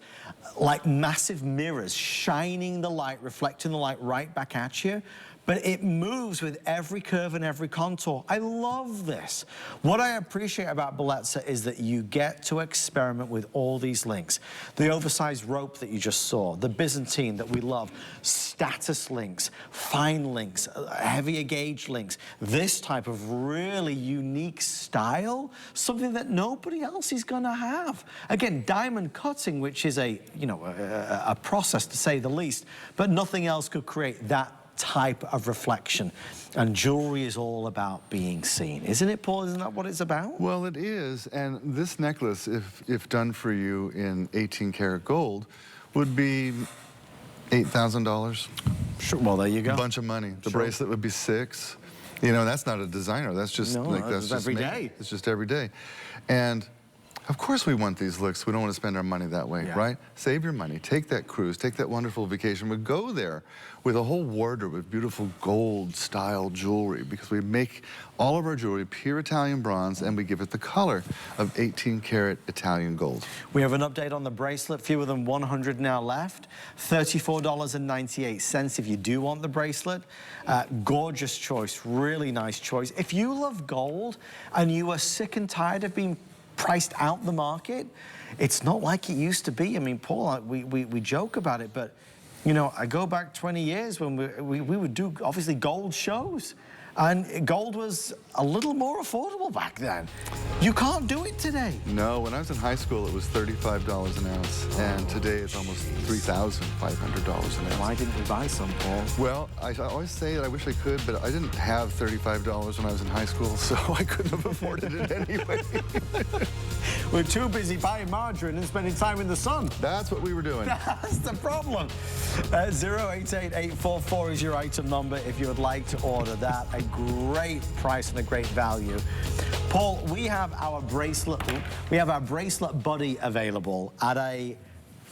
like massive mirrors, shining the light, reflecting the light right back at you. But it moves with every curve and every contour. I love this. What I appreciate about Bellezza is that you get to experiment with all these links. The oversized rope that you just saw, the Byzantine that we love, status links, fine links, heavier gauge links, this type of really unique style, something that nobody else is gonna have. Again, diamond cutting, which is a process to say the least, but nothing else could create that type of reflection. And jewelry is all about being seen. Isn't it, Paul? Isn't that what it's about? Well, it is. And this necklace, if done for you in 18 karat gold, would be $8,000. Sure. Well, there you go. A bunch of money. The bracelet would be $6,000. You know, that's not a designer. That's just that's just every day. It's just every day. And of course we want these looks. We don't want to spend our money that way, right? Save your money. Take that cruise. Take that wonderful vacation. We go there with a whole wardrobe of beautiful gold-style jewelry because we make all of our jewelry pure Italian bronze and we give it the color of 18-karat Italian gold. We have an update on the bracelet. Fewer than 100 now left. $34.98 if you do want the bracelet. Gorgeous choice. Really nice choice. If you love gold and you are sick and tired of being priced out the market, it's not like it used to be. I mean, Paul, we joke about it, but you know, I go back 20 years when we would do obviously gold shows, and gold was a little more affordable back then. You can't do it today. No, when I was in high school, it was $35 an ounce, and today it's almost $3,500 an ounce. Why didn't we buy some, Paul? Well, I always say that I wish I could, but I didn't have $35 when I was in high school, so I couldn't have afforded it anyway. We're too busy buying margarine and spending time in the sun. That's what we were doing. That's the problem. 088844 is your item number if you would like to order that. A great price and a great value. Paul, we have our bracelet buddy available at a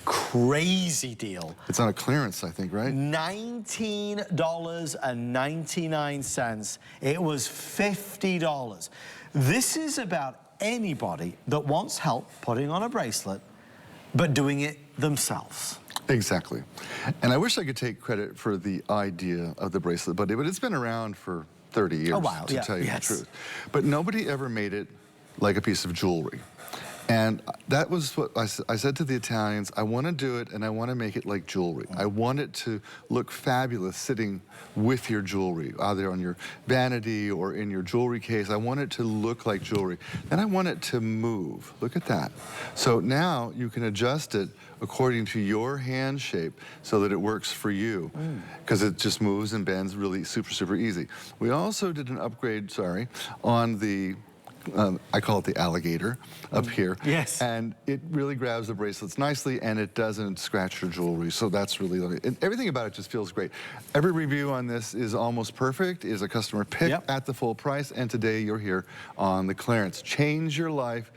crazy deal. It's on a clearance, I think, right? $19.99. It was $50. This is about anybody that wants help putting on a bracelet, but doing it themselves. Exactly. And I wish I could take credit for the idea of the bracelet buddy, but it's been around for 30 years, to tell you the truth. But nobody ever made it like a piece of jewelry. And that was what I said to the Italians. I want to do it, and I want to make it like jewelry. I want it to look fabulous sitting with your jewelry, either on your vanity or in your jewelry case. I want it to look like jewelry. Then I want it to move. Look at that. So now you can adjust it according to your hand shape so that it works for you, because it just moves and bends really super easy. We also did an upgrade, on the I call it the alligator up here. Yes. And it really grabs the bracelets nicely, and it doesn't scratch your jewelry. So that's really, everything about it just feels great. Every review on this is almost perfect, is a customer pick at the full price, and today you're here on the clearance. Change your life.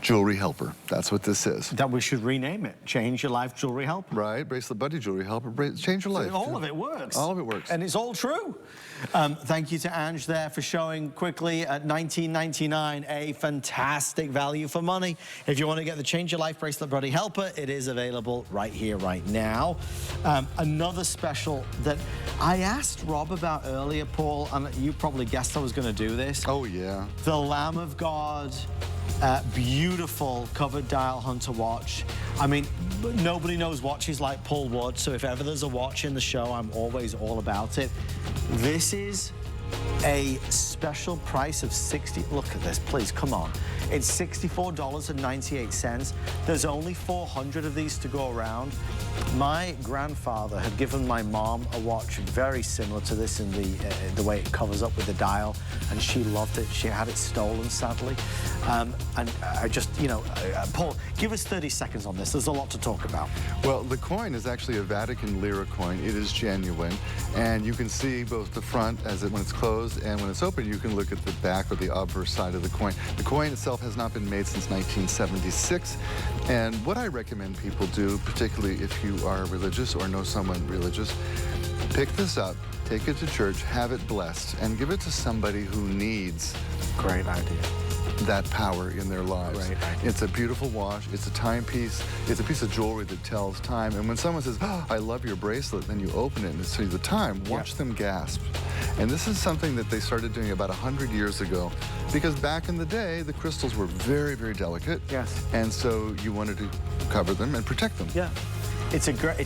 Jewelry helper. That's what this is. That we should rename it. Change your life jewelry helper. Right. Bracelet buddy jewelry helper. Change your life. So all of it works. All of it works. And it's all true. Thank you to Ange there for showing quickly at $19.99, a fantastic value for money. If you want to get the Change Your Life Bracelet Buddy Helper, it is available right here, right now. Another special that I asked Rob about earlier, Paul, and you probably guessed I was going to do this. Oh, yeah. The Lamb of God. Beautiful covered dial hunter watch. I mean, nobody knows watches like Paul would, so if ever there's a watch in the show, I'm always all about it. This is a special price of $60. Look at this, please, come on. It's $64.98. There's only 400 of these to go around. My grandfather had given my mom a watch very similar to this in the way it covers up with the dial, and she loved it. She had it stolen, sadly. And I just, Paul, give us 30 seconds on this. There's a lot to talk about. Well, the coin is actually a Vatican lira coin. It is genuine, and you can see both the front when it's closed, and when it's open, you can look at the back or the obverse side of the coin. The coin itself has not been made since 1976, and what I recommend people do, particularly if you are religious or know someone religious, pick this up, take it to church, have it blessed, and give it to somebody who needs. Great idea. That power in their lives. Right. It's a beautiful watch. It's a timepiece. It's a piece of jewelry that tells time. And when someone says, "Oh, I love your bracelet," then you open it and it sees the time. Watch them gasp. And this is something that they started doing about 100 years ago, because back in the day, the crystals were very delicate. Yes. And so you wanted to cover them and protect them. Yeah. It's a great,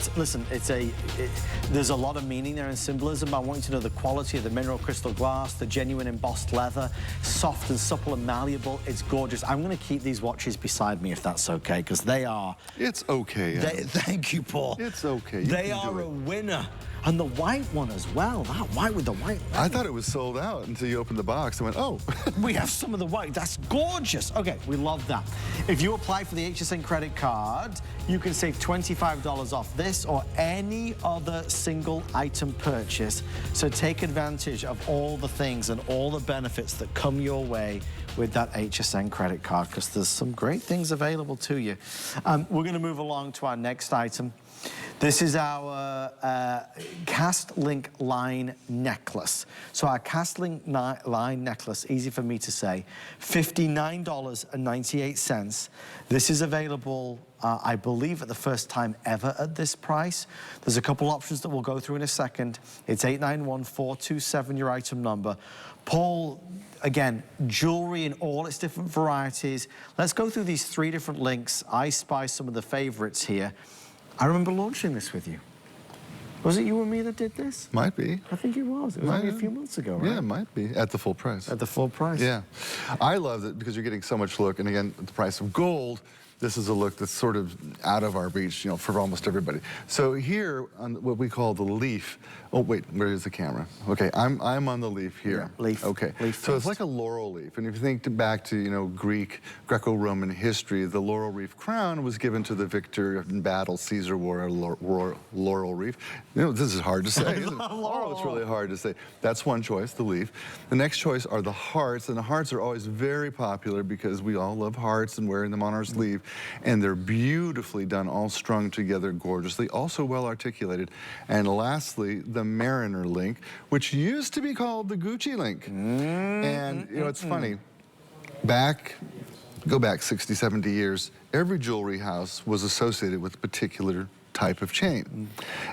there's a lot of meaning there and symbolism. I want you to know the quality of the mineral crystal glass, the genuine embossed leather, soft and supple and malleable. It's gorgeous. I'm going to keep these watches beside me if that's okay, because they are... It's okay. Thank you, Paul. It's okay. They are a winner. And the white one as well. That white with the white leather. I thought it was sold out until you opened the box and went, oh. We have some of the white. That's gorgeous. Okay, we love that. If you apply for the HSN credit card, you can save $25 off this or any other single item purchase. So take advantage of all the things and all the benefits that come your way with that HSN credit card, because there's some great things available to you. We're going to move along to our next item. This is our cast link line necklace. So our cast link line necklace, easy for me to say, $59.98. This is available, I believe, at the first time ever at this price. There's a couple options that we'll go through in a second. It's 891427, your item number. Paul, again, jewelry in all its different varieties. Let's go through these 3 different links. I spy some of the favorites here. I remember launching this with you. Was it you and me that did this? Might be. I think it was. It was only a few months ago, right? Yeah, it might be. At the full price. At the full price. Yeah. I love it because you're getting so much look. And again, at the price of gold, this is a look that's sort of out of our reach, for almost everybody. So here on what we call the leaf. Oh, wait, where is the camera? Okay, I'm on the leaf here. Yeah, leaf. Okay. Leaf so it's like a laurel leaf. And if you think back to, Greco-Roman history, the laurel wreath crown was given to the victor in battle. Caesar wore a laurel wreath. This is hard to say, isn't it? Oh, it's really hard to say. That's one choice, the leaf. The next choice are the hearts, and the hearts are always very popular because we all love hearts and wearing them on our sleeve. And they're beautifully done, all strung together gorgeously, also well articulated. And lastly, the Mariner link, which used to be called the Gucci link. And, it's funny, go back 60, 70 years, every jewelry house was associated with a particular type of chain.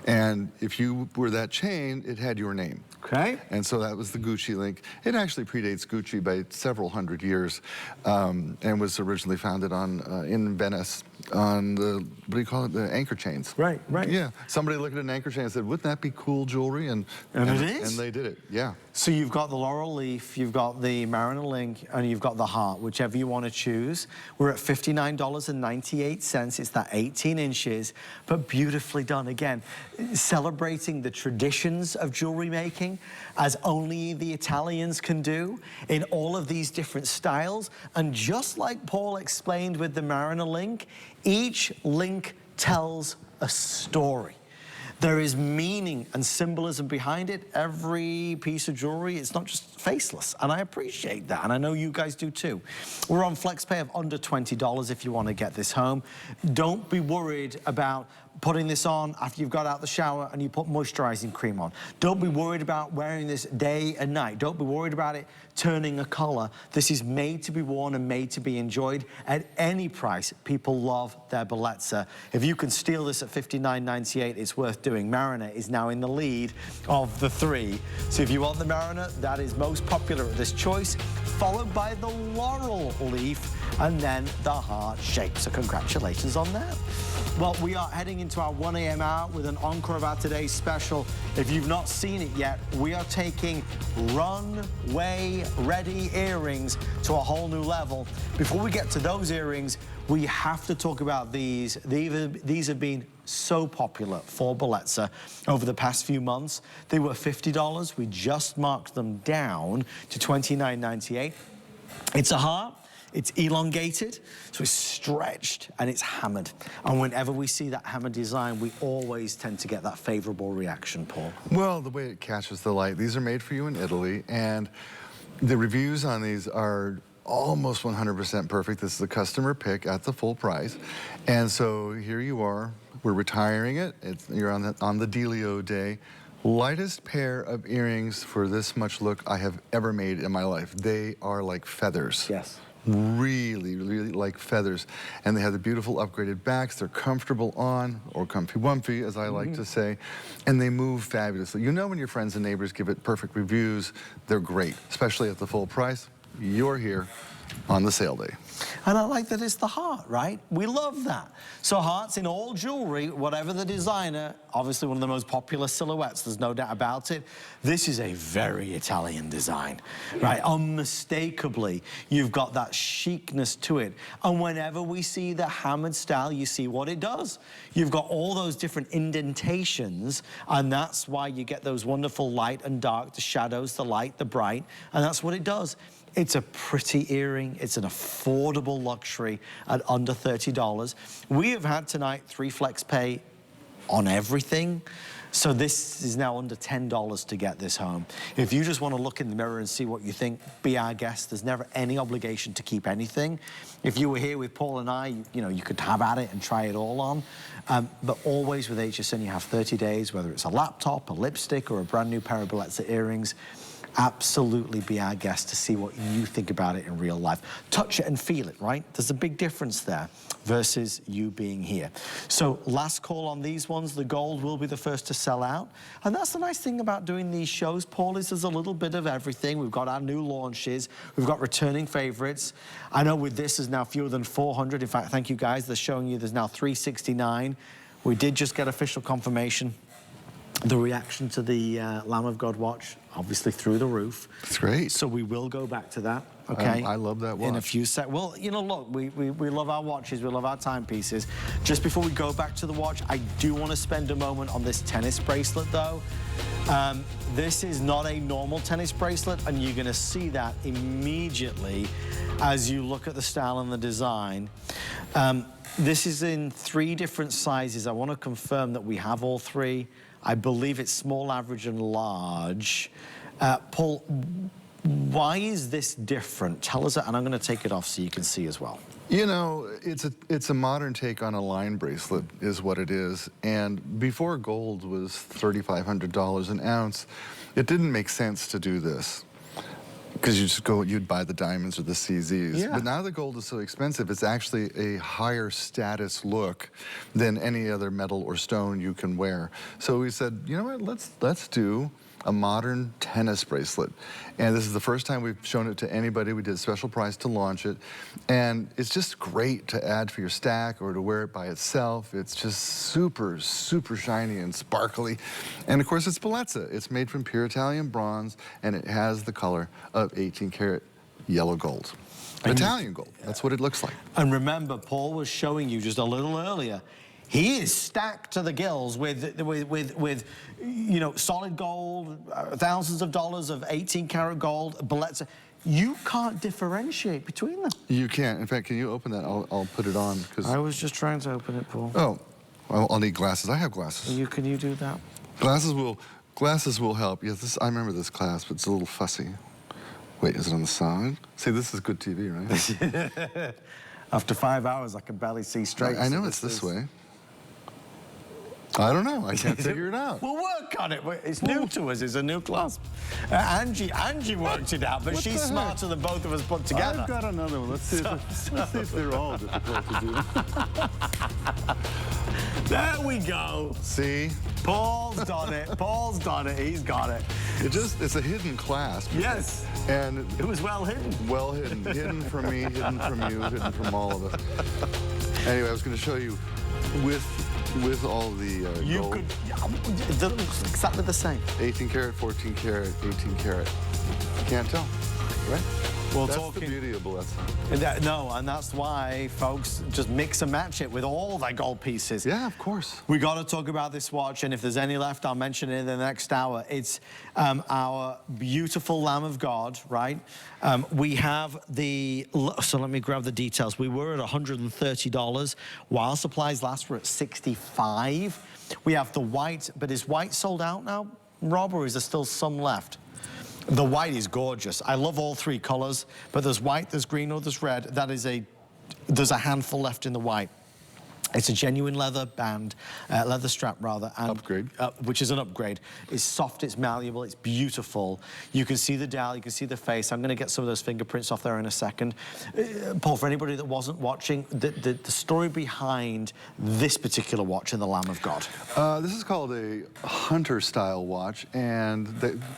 And if you were that chain, it had your name. Okay. And so that was the Gucci link. It actually predates Gucci by several hundred years, and was originally founded on in Venice on the, what do you call it, the anchor chains. Right, right. Yeah, somebody looked at an anchor chain and said, wouldn't that be cool jewelry? And it is. And they did it, yeah. So you've got the laurel leaf, you've got the Mariner link, and you've got the heart, whichever you want to choose. We're at $59.98. It's that 18 inches, but beautifully done. Again, celebrating the traditions of jewelry making as only the Italians can do in all of these different styles. And just like Paul explained with the Mariner link, each link tells a story. There is meaning and symbolism behind it. Every piece of jewelry, it's not just faceless, and I appreciate that, and I know you guys do too. We're on FlexPay of under $20 if you want to get this home. Don't be worried about putting this on after you've got out the shower and you put moisturizing cream on. Don't be worried about wearing this day and night. Don't be worried about it turning a color. This is made to be worn and made to be enjoyed at any price. People love their Bellezza. If you can steal this at $59.98, it's worth doing. Mariner is now in the lead of the three. So if you want the Mariner, that is most popular at this choice, followed by the laurel leaf and then the heart shape. So congratulations on that. Well, we are heading into our 1 a.m. hour with an encore of our today's special. If you've not seen it yet, we are taking runway ready earrings to a whole new level. Before we get to those earrings, we have to talk about these. These have been so popular for Bellezza over the past few months. They were $50. We just marked them down to $29.98. It's a heart. It's elongated, so it's stretched and it's hammered. And whenever we see that hammered design, we always tend to get that favorable reaction, Paul. Well, the way it catches the light, these are made for you in Italy, and the reviews on these are almost 100% perfect. This is a customer pick at the full price. And so here you are, we're retiring it. You're on the Delio day. Lightest pair of earrings for this much look I have ever made in my life. They are like feathers. Yes. Really, really like feathers. And they have the beautiful upgraded backs. They're comfortable on, or comfy-wumpy, as I like to say, and they move fabulously. You know when your friends and neighbors give it perfect reviews, they're great, especially at the full price. You're here on the sale day. And I like that it's the heart, right? We love that. So hearts in all jewelry, whatever the designer, obviously one of the most popular silhouettes, there's no doubt about it. This is a very Italian design, right? Unmistakably, you've got that chicness to it. And whenever we see the hammered style, you see what it does. You've got all those different indentations, and that's why you get those wonderful light and dark, the shadows, the light, the bright, and that's what it does. It's a pretty earring. It's an affordable luxury at under $30. We have had tonight 3 flex pay on everything. So this is now under $10 to get this home. If you just want to look in the mirror and see what you think, be our guest. There's never any obligation to keep anything. If you were here with Paul and I, you know, you could have at it and try it all on. But always with HSN, you have 30 days, whether it's a laptop, a lipstick, or a brand new pair of Bellezza earrings. Absolutely be our guest to see what you think about it in real life. Touch it and feel it, right? There's a big difference there versus you being here. So last call on these ones. The gold will be the first to sell out. And that's the nice thing about doing these shows, Paul, is there's a little bit of everything. We've got our new launches. We've got returning favorites. I know with this, there's now fewer than 400. In fact, thank you guys. They're showing you there's now 369. We did just get official confirmation. The reaction to the Lamb of God watch, obviously through the roof. It's great. So we will go back to that, okay? I love that watch. In a few seconds. Well, you know, look, we love our watches, we love our timepieces. Just before we go back to the watch, I do want to spend a moment on this tennis bracelet, though. This is not a normal tennis bracelet, and you're going to see that immediately as you look at the style and the design. This is in 3 different sizes. I want to confirm that we have all 3. I believe it's small, average, and large. Paul, why is this different? Tell us that, and I'm going to take it off so you can see as well. You know, it's a modern take on a line bracelet is what it is. And before gold was $3,500 an ounce, it didn't make sense to do this. Because you just go, you'd buy the diamonds or the CZs. Yeah. But now the gold is so expensive, it's actually a higher status look than any other metal or stone you can wear. So we said, you know what, let's do a modern tennis bracelet. And this is the first time we've shown it to anybody. We did a special price to launch it. And it's just great to add for your stack or to wear it by itself. It's just super, super shiny and sparkly. And of course, it's Bellezza. It's made from pure Italian bronze, and it has the color of 18-karat yellow gold. Italian gold, that's what it looks like. And remember, Paul was showing you just a little earlier, he is stacked to the gills with you know, solid gold, thousands of dollars of 18-karat gold, Bellezza. You can't differentiate between them. You can't. In fact, can you open that? I'll put it on. I was just trying to open it, Paul. Oh, I'll need glasses. I have glasses. Can you do that? Glasses will help. Yes, I remember this clasp. It's a little fussy. Wait, is it on the side? See, this is good TV, right? After 5 hours, I can barely see straight. I know it's this way. I don't know. I can't figure it out. We'll work on it. It's new to us. It's a new clasp. Angie worked it out, but she's smarter than both of us put together. I've got another one. Let's see if they're all difficult to do. There we go. See? Paul's done it. Paul's done it. He's got it. It's a hidden clasp. Yes. And it was well hidden. Well hidden. Hidden from me, hidden from you, hidden from all of us. Anyway, I was going to show you with all the gold. It looks exactly the same. 18 karat, 14 karat, 18 karat. You can't tell, right? Well, that's the beauty of Bellezza. No, and that's why folks just mix and match it with all their gold pieces. Yeah, of course. We got to talk about this watch, and if there's any left, I'll mention it in the next hour. It's our beautiful Lamb of God, right? We have so let me grab the details. We were at $130. While supplies last, we're at $65. We have the white, but is white sold out now, Rob, or is there still some left? The white is gorgeous. I love all three colors, but there's white, there's green, or there's red. There's a handful left in the white. It's a genuine leather band, leather strap rather. And, upgrade. Which is an upgrade. It's soft, it's malleable, it's beautiful. You can see the dial, you can see the face. I'm gonna get some of those fingerprints off there in a second. Paul, for anybody that wasn't watching, the story behind this particular watch in the Lamb of God. This is called a hunter-style watch, and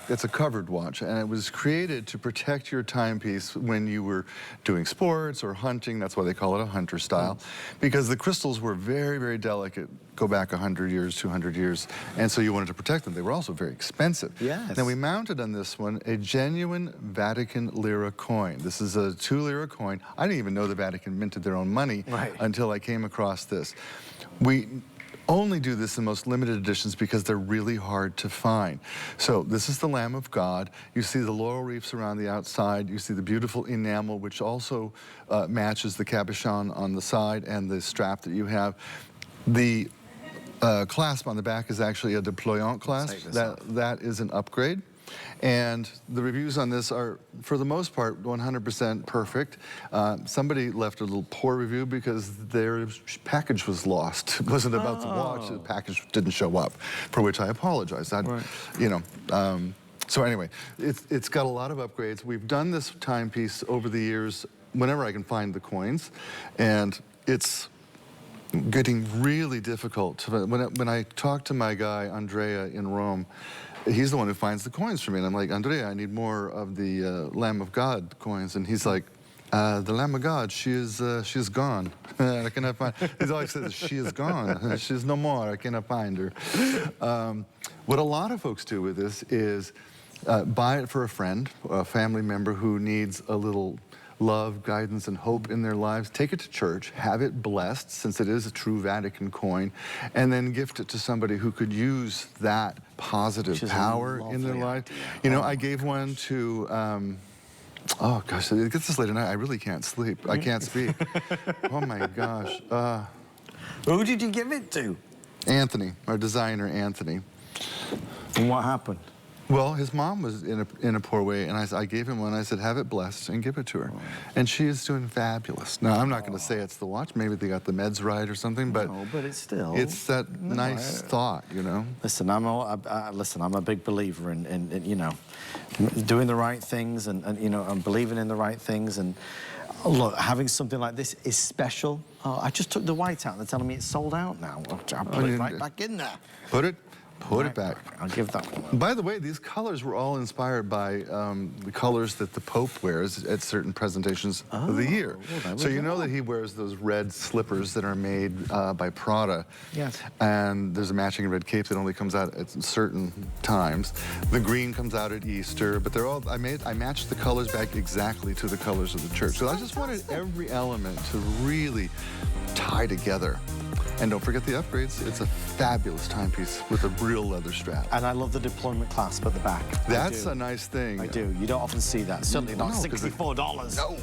it's a covered watch, and it was created to protect your timepiece when you were doing sports or hunting. That's why they call it a hunter-style, because the crystals were very, very delicate, go back 100 years, 200 years, and so you wanted to protect them. They were also very expensive. Yes. Now we mounted on this one a genuine Vatican lira coin. This is a 2 lira coin. I didn't even know the Vatican minted their own money until I came across this. We only do this in most limited editions because they're really hard to find. So this is the Lamb of God. You see the laurel wreaths around the outside. You see the beautiful enamel, which also matches the cabochon on the side and the strap that you have. The clasp on the back is actually a deployant clasp. That is an upgrade. And the reviews on this are, for the most part, 100% perfect. Somebody left a little poor review because their package was lost. It wasn't about the watch, the package didn't show up, for which I apologize. You know, so anyway, it's got a lot of upgrades. We've done this timepiece over the years whenever I can find the coins, and it's getting really difficult. When I talk to my guy, Andrea, in Rome, he's the one who finds the coins for me. And I'm like, Andrea, I need more of the Lamb of God coins. And he's like, the Lamb of God, she is gone. I cannot find, he always says, she is gone. She is no more, I cannot find her. What a lot of folks do with this is buy it for a friend, a family member who needs a little love, guidance, and hope in their lives. Take it to church, have it blessed, since it is a true Vatican coin, and then gift it to somebody who could use that positive power in their life. You know, I gave one to, oh gosh, it gets this late at night, I really can't sleep. I can't speak. Oh my gosh. Who did you give it to? Anthony, our designer, Anthony. And what happened? Well, his mom was in a poor way, and I gave him one. I said, have it blessed and give it to her. Oh. And she is doing fabulous. Now, I'm not going to say it's the watch. Maybe they got the meds right or something, but... No, but it's still... It's that nice thought, you know? Listen, I'm a big believer in you know, doing the right things and you know, and believing in the right things. And look, having something like this is special. I just took the white out, and they're telling me it's sold out now. I'll put it right back in there. Put it back. I'll give that one. By the way, these colors were all inspired by the colors that the Pope wears at certain presentations of the year. Well, so you know that he wears those red slippers that are made by Prada. Yes. And there's a matching red cape that only comes out at certain times. The green comes out at Easter, but they're all, I matched the colors back exactly to the colors of the church. So I just wanted every element to really tie together. And don't forget the upgrades. It's a fabulous timepiece with a real leather strap. And I love the deployment clasp at the back. That's a nice thing. I do. You don't often see that. Certainly not no, $64. No.